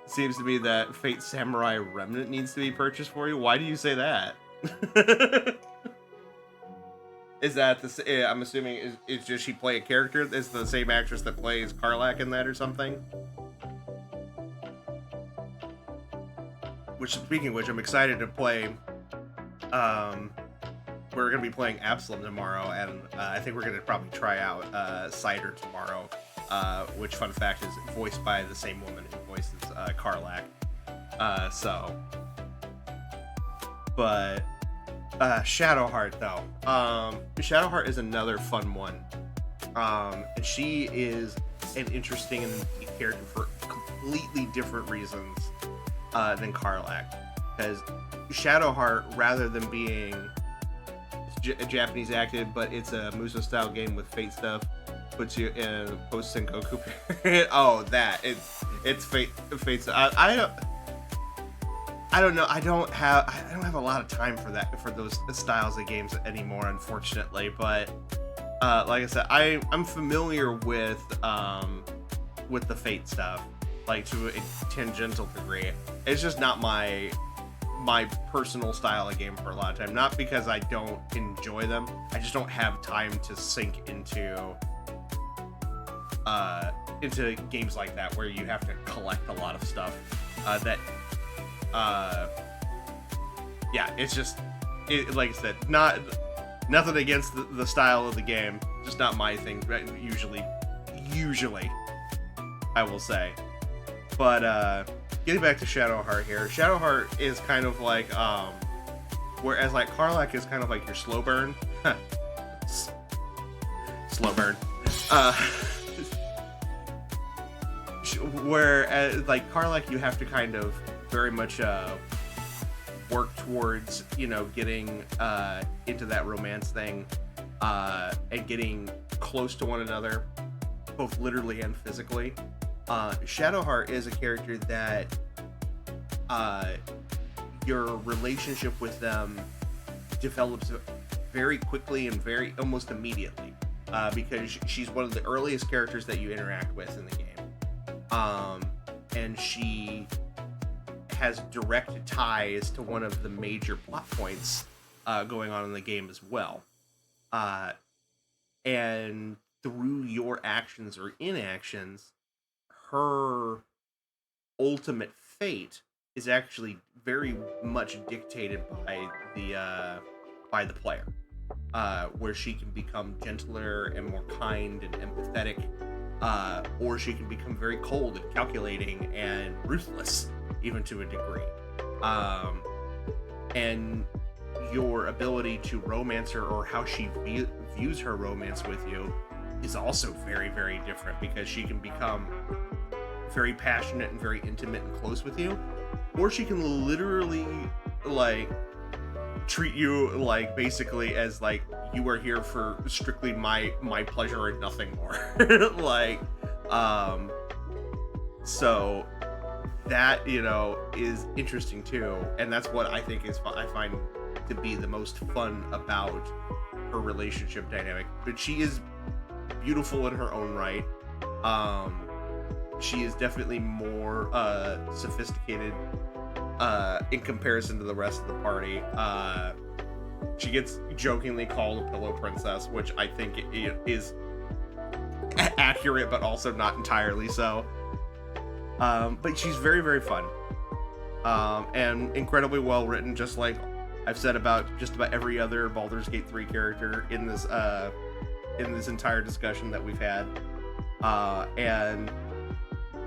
Seems to be that Fate Samurai Remnant needs to be purchased for you. Why do you say that? Is that the? I'm assuming is just she play a character? Is the same actress that plays Karlach in that or something? Which, speaking of which, I'm excited to play. We're gonna be playing Absalom tomorrow, and I think we're gonna probably try out Cider tomorrow. Which, fun fact, is voiced by the same woman who voices Karlach. But Shadowheart, though. Shadowheart is another fun one. And she is an interesting and unique character for completely different reasons than Karlach. Because Shadowheart, rather than being Japanese acted, but it's a Muso-style game with Fate stuff, puts you in a post-Sengoku period. Oh, that. It's Fate stuff. I don't know. I don't have a lot of time for those styles of games anymore, unfortunately. But like I said, I'm familiar with the Fate stuff, like to a tangential degree. It's just not my personal style of game for a lot of time. Not because I don't enjoy them. I just don't have time to sink into games like that where you have to collect a lot of stuff. Yeah, it's just, like I said, nothing against the style of the game, just not my thing. Usually, I will say. But getting back to Shadowheart here, Shadowheart is kind of like, whereas like Karlach is kind of like your slow burn. Slow burn. Whereas like Karlach, you have to kind of very much work towards, you know, getting into that romance thing and getting close to one another, both literally and physically. Shadowheart is a character that your relationship with them develops very quickly and very almost immediately, because she's one of the earliest characters that you interact with in the game. And she has direct ties to one of the major plot points going on in the game as well. And through your actions or inactions, her ultimate fate is actually very much dictated by the player, where she can become gentler and more kind and empathetic, or she can become very cold and calculating and ruthless, even to a degree. And your ability to romance her, or how she views her romance with you, is also very, very different, because she can become very passionate and very intimate and close with you, or she can literally like treat you like basically as like you are here for strictly my pleasure and nothing more. Like, so that, you know, is interesting too, and that's what I think is I find to be the most fun about her relationship dynamic. But she is beautiful in her own right. She is definitely more sophisticated in comparison to the rest of the party. She gets jokingly called a pillow princess, which I think is accurate, but also not entirely so. But she's very, very fun, and incredibly well written, just like I've said about just about every other Baldur's Gate 3 character in this entire discussion that we've had. And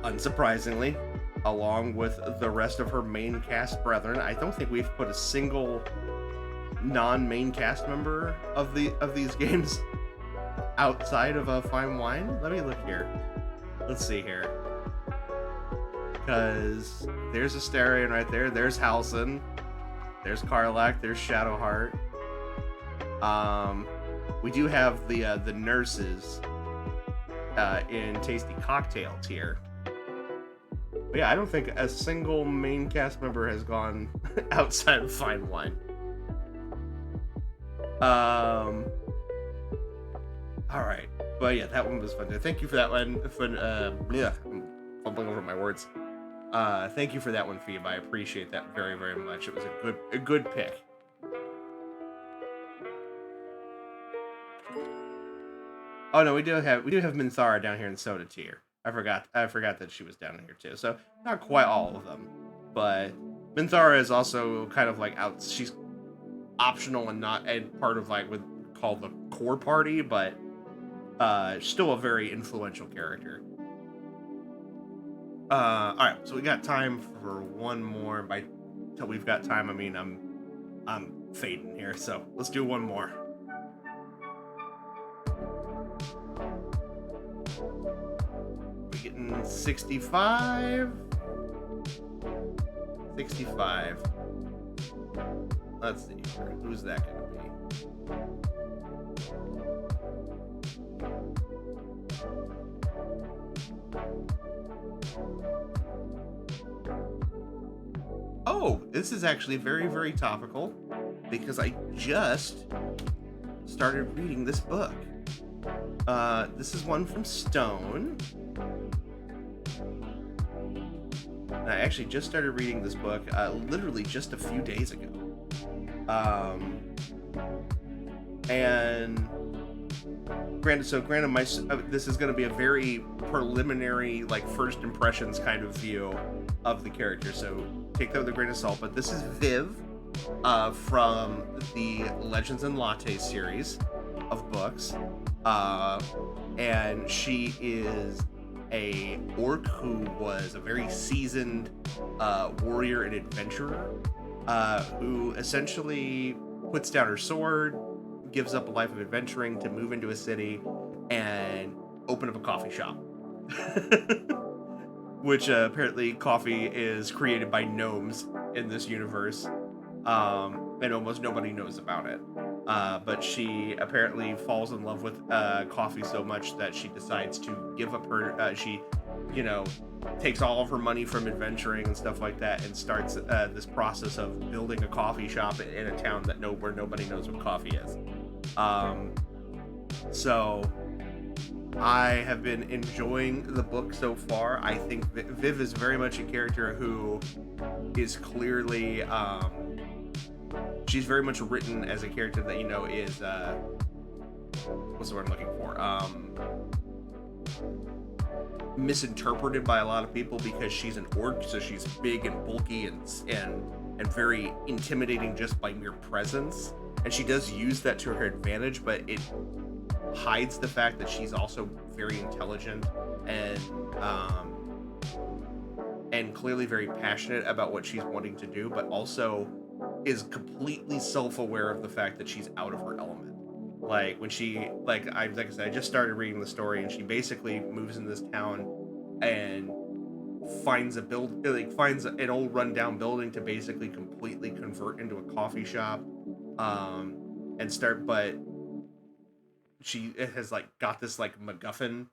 unsurprisingly, along with the rest of her main cast brethren, I don't think we've put a single non-main cast member of these games outside of Fine Wine. Let me look here. Let's see here. Because there's Astarion right there. There's Halsin. There's Karlach. There's Shadowheart. We do have the nurses in Tasty Cocktails here. But yeah, I don't think a single main cast member has gone outside of Fine Wine. All right, but yeah, that one was fun. Thank you for that one. I'm fumbling over my words. Thank you for that one, Phoebe. I appreciate that very, very much. It was a good pick. Oh no, we do have Minthara down here in Soda Tier. I forgot that she was down here too. So not quite all of them, but Minthara is also kind of like out. She's optional and not part of like what we call the core party, but still a very influential character. All right, so we got time for one more. By till we've got time, I mean I'm fading here, so let's do one more. We're getting 65. 65. Let's see here. Who's that gonna be? Oh, this is actually very, very topical because I just started reading this book. This is one from Stone. I actually just started reading this book literally just a few days ago. And granted, this is going to be a very preliminary, like first impressions kind of view of the character, so take that with a grain of salt. But this is Viv from the Legends and Latte series of books, and she is a orc who was a very seasoned warrior and adventurer, who essentially puts down her sword, gives up a life of adventuring to move into a city and open up a coffee shop. Which apparently coffee is created by gnomes in this universe, and almost nobody knows about it. But she apparently falls in love with coffee so much that she decides to give up her, she, takes all of her money from adventuring and stuff like that and starts this process of building a coffee shop in a town where nobody knows what coffee is. So I have been enjoying the book so far. I think Viv is very much a character who is clearly, she's very much written as a character that, is, what's the word I'm looking for? Misinterpreted by a lot of people because she's an orc, so she's big and bulky and very intimidating just by mere presence. And she does use that to her advantage, but it hides the fact that she's also very intelligent and clearly very passionate about what she's wanting to do, but also is completely self-aware of the fact that she's out of her element. Like when she, like I said, I just started reading the story, and she basically moves in this town and finds finds an old rundown building to basically completely convert into a coffee shop, but she has like got this like MacGuffin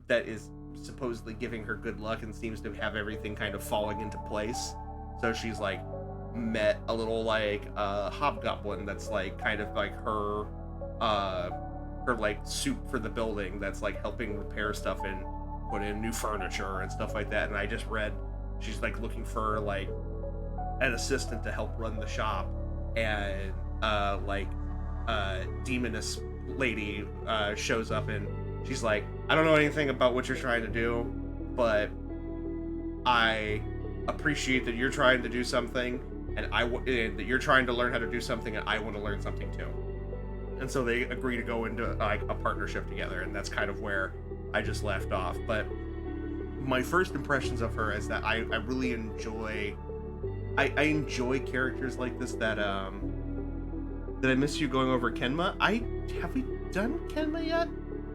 that is supposedly giving her good luck and seems to have everything kind of falling into place. So she's like met a little like hobgoblin that's like kind of like her like soup for the building that's like helping repair stuff and put in new furniture and stuff like that. And I just read she's like looking for like an assistant to help run the shop, and demoness lady shows up and she's like, I don't know anything about what you're trying to do, but I appreciate that you're trying to do something, and that you're trying to learn how to do something, and I want to learn something too. And so they agree to go into like a partnership together, and that's kind of where I just left off. But my first impressions of her is that I really enjoy I enjoy characters like this that did I miss you going over Kenma? Have we done Kenma yet?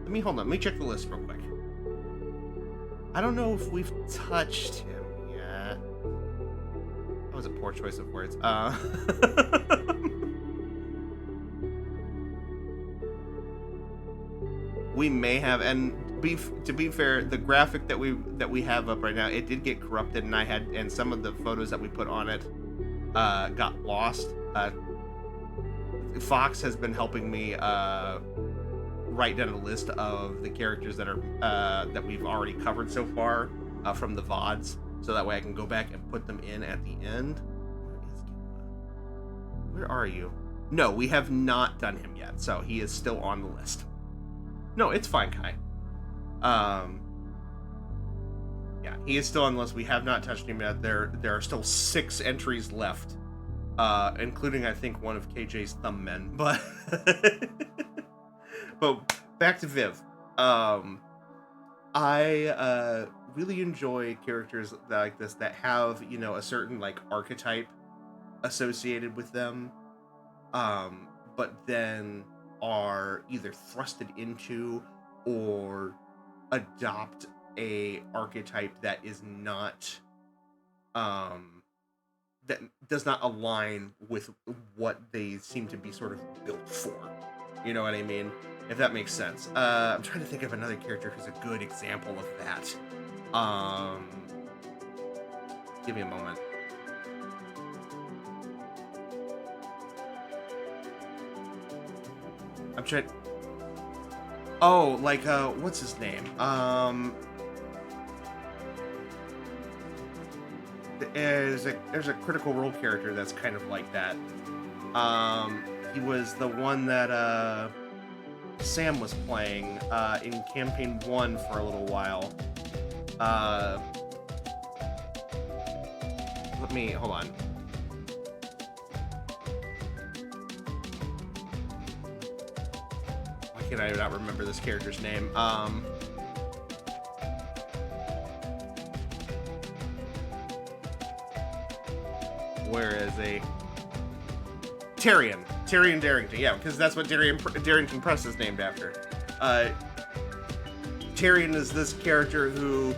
Hold on, let me check the list real quick. I don't know if we've touched him yet. That was a poor choice of words. We may have, and to be fair, the graphic that we have up right now, it did get corrupted, and some of the photos that we put on it got lost. Fox has been helping me write down a list of the characters that are that we've already covered so far from the VODs, so that way I can go back and put them in at the end. Where are you? No, we have not done him yet, so he is still on the list. No, it's fine, Kai. Yeah, he is still on the list. We have not touched him yet. There are still 6 entries left, including I think one of KJ's thumb men. But but back to Viv. I really enjoy characters like this that have, you know, a certain like archetype associated with them, but then are either thrusted into or adopt a archetype that is not that does not align with what they seem to be sort of built for. You know what I mean? If that makes sense. I'm trying to think of another character who's a good example of that. Give me a moment. I'm trying. Oh, like what's his name? There's a Critical Role character that's kind of like that. He was the one that Sam was playing in Campaign 1 for a little while. Hold on. Why can I not remember this character's name? Where is he? Tyrion Darrington, yeah, because that's what Darrington Press is named after. Tyrion is this character who,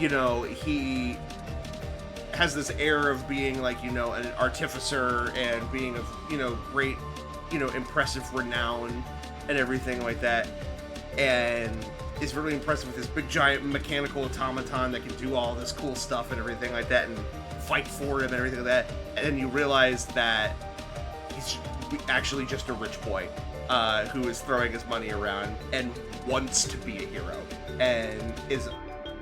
you know, he has this air of being like, you know, an artificer and being of, you know, great, you know, impressive renown and everything like that, and is really impressive with this big giant mechanical automaton that can do all this cool stuff and everything like that and fight for him and everything like that. And then you realize that he's actually just a rich boy who is throwing his money around and wants to be a hero and is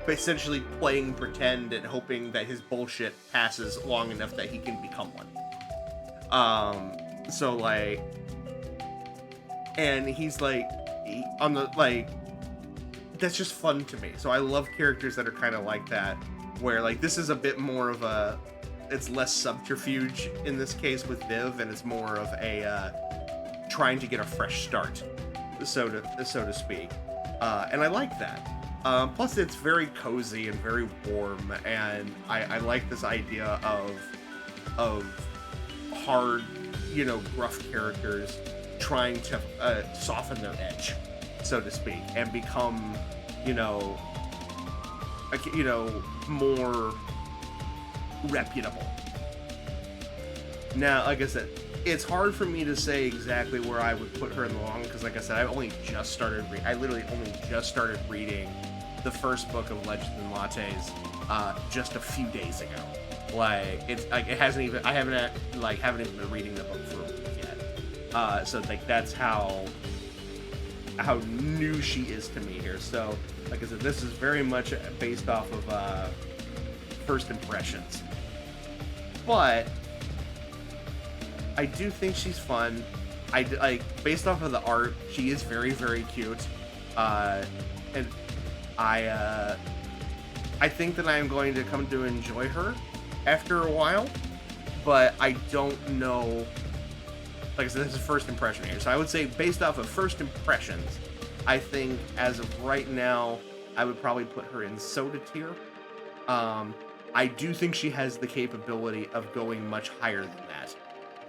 essentially playing pretend and hoping that his bullshit passes long enough that he can become one. So like, and he's like on the like, that's just fun to me. So I love characters that are kind of like that, where like this is a bit more of a, it's less subterfuge in this case with Viv, and it's more of a trying to get a fresh start, so to speak. And I like that. Plus, it's very cozy and very warm, and I like this idea of hard, you know, gruff characters trying to soften their edge, so to speak, and become, you know, you know, more reputable. Now, like I said, it's hard for me to say exactly where I would put her in the long, because like I said, I literally just started reading the first book of Legends and Lattes just a few days ago. Like, it's like I haven't even been reading the book for a week yet. So like that's how new she is to me here. So like I said, this is very much based off of first impressions. But I do think she's fun. Based off of the art, she is very, very cute. And I think that I am going to come to enjoy her after a while, but I don't know. Like I said, this is first impression here, so I would say based off of first impressions, I think as of right now, I would probably put her in soda tier. I do think she has the capability of going much higher than that,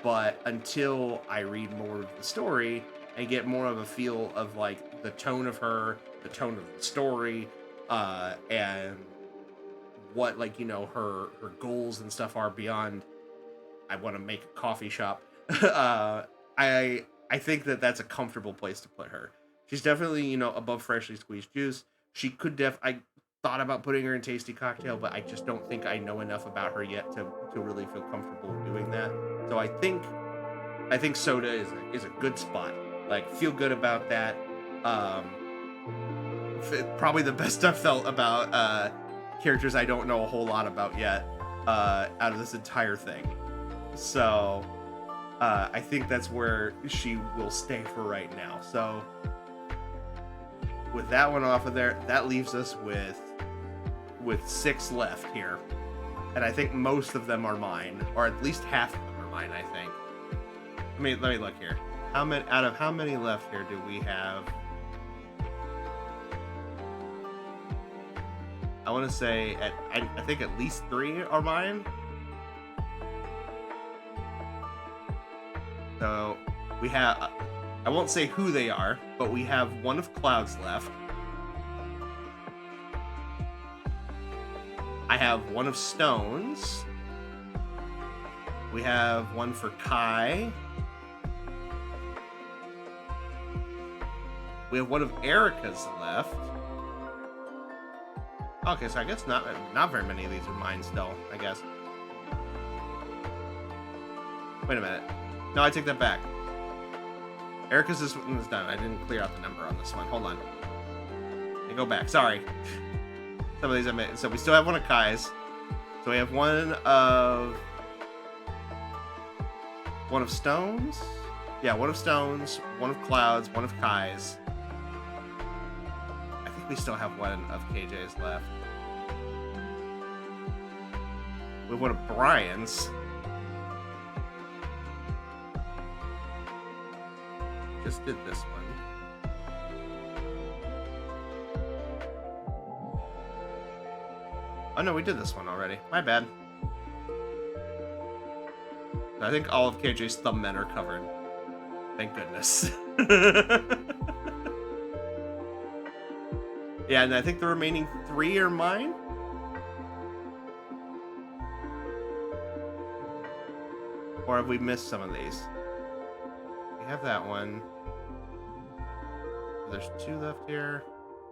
but until I read more of the story and get more of a feel of like the tone of her, the tone of the story, and what, like, you know, her goals and stuff are beyond I want to make a coffee shop. I think that that's a comfortable place to put her. She's definitely, you know, above freshly squeezed juice. She could I thought about putting her in tasty cocktail, but I just don't think I know enough about her yet to really feel comfortable doing that. So I think soda is a good spot. Like, feel good about that. Probably the best I've felt about characters I don't know a whole lot about yet out of this entire thing. So I think that's where she will stay for right now. So with that one off of there, that leaves us with 6 left here. And I think most of them are mine, or at least half of them are mine, I think. Let me look here. How many left here do we have? I want to say I think at least 3 are mine. So we have, I won't say who they are, but we have one of Cloud's left. I have one of Stone's. We have one for Kai. We have one of Erica's left. Okay, so I guess not very many of these are mine still, I guess. Wait a minute. No, I take that back. Erica's this one is done. I didn't clear out the number on this one. Hold on. Let me go back. Sorry. Some of these I made. So we still have one of Kai's. So we have one of Stone's. Yeah, one of Stone's, one of Cloud's, one of Kai's. I think we still have one of KJ's left. We have one of Brian's. Just did this one. Oh no, we did this one already. My bad. I think all of KJ's thumb men are covered. Thank goodness. Yeah, and I think the remaining 3 are mine. Or have we missed some of these? We have that one. There's 2 left here.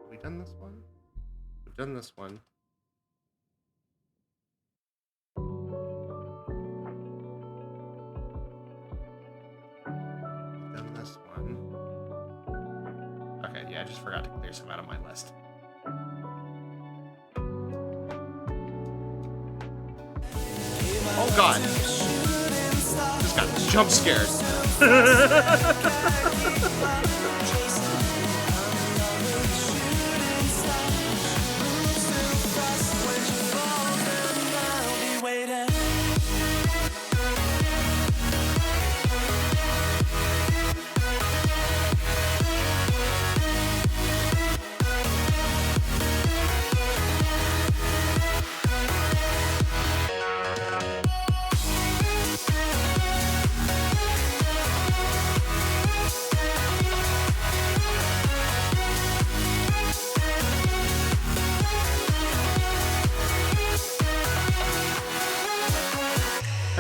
Have we done this one? We've done this one. We've done this one. Okay, yeah, I just forgot to clear some out of my list. Oh god! Just got jump scared.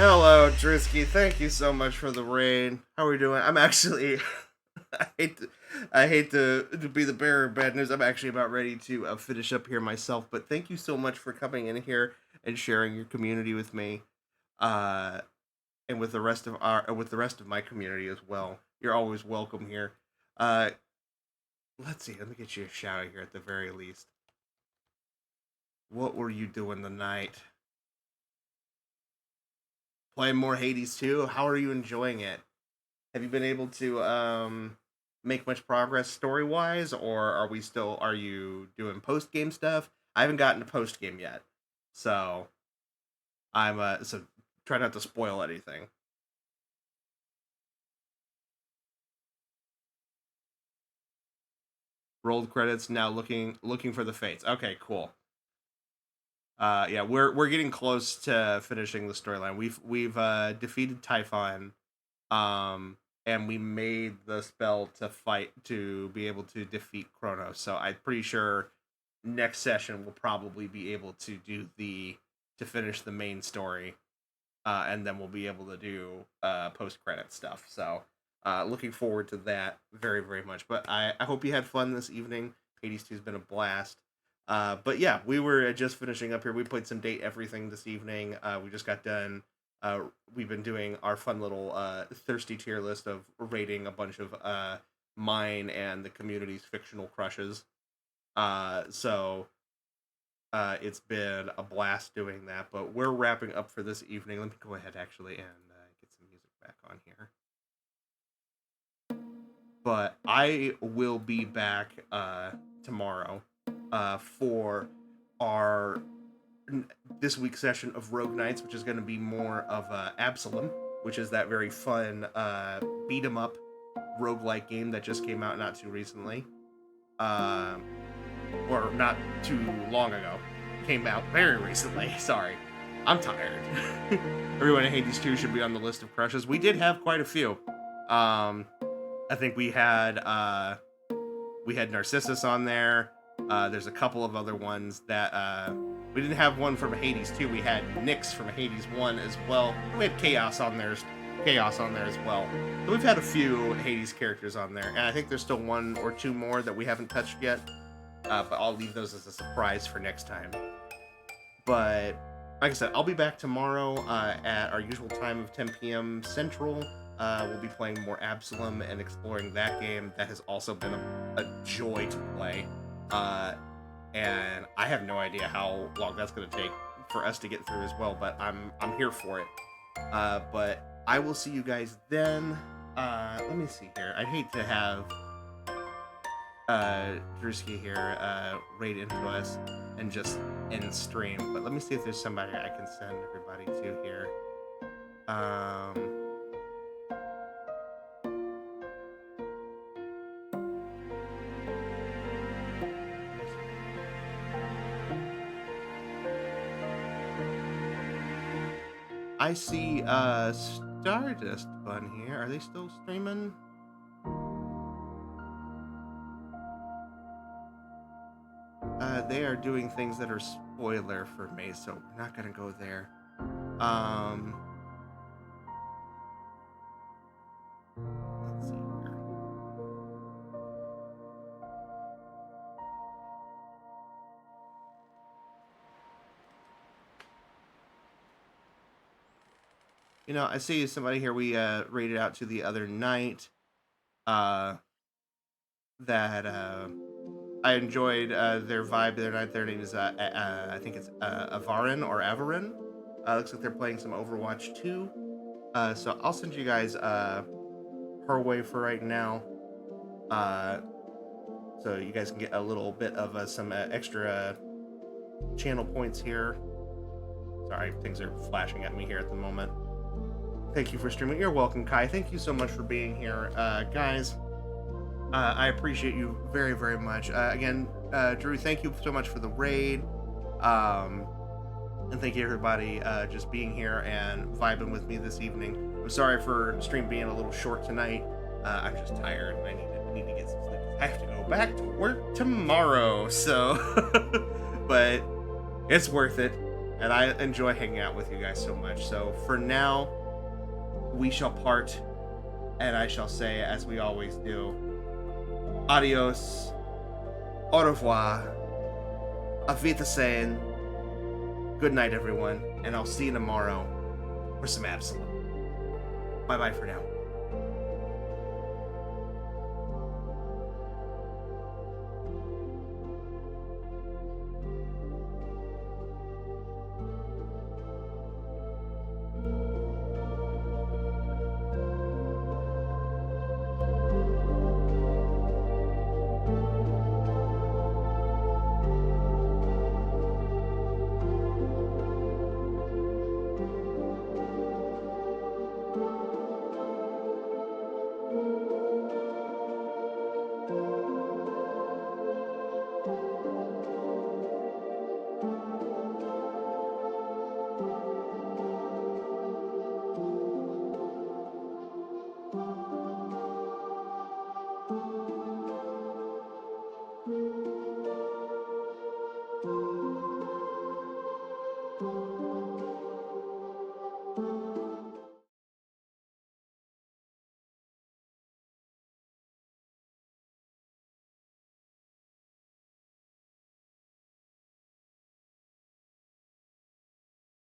Hello, Drisky. Thank you so much for the raid. How are we doing? I'm actually... I hate to be the bearer of bad news. I'm actually about ready to finish up here myself, but thank you so much for coming in here and sharing your community with me, and with the rest of my community as well. You're always welcome here. Let's see. Let me get you a shout out here at the very least. What were you doing tonight? Playing more Hades 2? How are you enjoying it? Have you been able to make much progress story wise, or are you doing post game stuff? I haven't gotten to post game yet, so I'm so try not to spoil anything. Rolled credits, now looking for the fates. Okay, cool. Yeah, we're getting close to finishing the storyline. We've defeated Typhon, and we made the spell to be able to defeat Kronos. So I'm pretty sure next session we'll probably be able to finish the main story, and then we'll be able to do post credit stuff. So looking forward to that very, very much. But I hope you had fun this evening. Hades 2 has been a blast. But yeah, we were just finishing up here. We played some Date Everything this evening. We just got done. We've been doing our fun little thirsty tier list of rating a bunch of mine and the community's fictional crushes. So it's been a blast doing that. But we're wrapping up for this evening. Let me go ahead actually and get some music back on here. But I will be back tomorrow for our this week's session of Rogue Knights, which is going to be more of Absalom, which is that very fun beat 'em up roguelike game that just came out not too recently, or not too long ago. Came out very recently. Sorry, I'm tired. Everyone in Hades 2 should be on the list of crushes. We did have quite a few. I think we had Narcissus on there. There's a couple of other ones that we didn't have one from Hades 2. We had Nyx from Hades 1 as well. We had Chaos on there as well. So we've had a few Hades characters on there, and I think there's still one or two more that we haven't touched yet. But I'll leave those as a surprise for next time. But like I said, I'll be back tomorrow at our usual time of 10 p.m. Central. We'll be playing more Absalom and exploring that game. That has also been a joy to play. And I have no idea how long that's going to take for us to get through as well, but I'm here for it. But I will see you guys then. Let me see here. I'd hate to have Drewski here raid into us and just end stream, but let me see if there's somebody I can send everybody to here. I see Stardust Bun here. Are they still streaming? They are doing things that are spoiler for me, so we're not gonna go there. Let's see here. You know, I see somebody here we rated out to the other night. That I enjoyed their vibe the other night. Their name is I think it's Avarin or Avarin. Looks like they're playing some Overwatch 2. So I'll send you guys her way for right now. So you guys can get a little bit of some extra channel points here. Sorry, things are flashing at me here at the moment. Thank you for streaming. You're welcome, Kai. Thank you so much for being here, guys. I appreciate you very, very much. Again, Drew, thank you so much for the raid. And thank you, everybody, just being here and vibing with me this evening. I'm sorry for stream being a little short tonight. I'm just tired and I need to get some sleep. I have to go back to work tomorrow, so... but it's worth it. And I enjoy hanging out with you guys so much. So for now, we shall part, and I shall say, as we always do, adios, au revoir, auf Wiedersehen, good night, everyone, and I'll see you tomorrow for some Absalom. Bye-bye for now.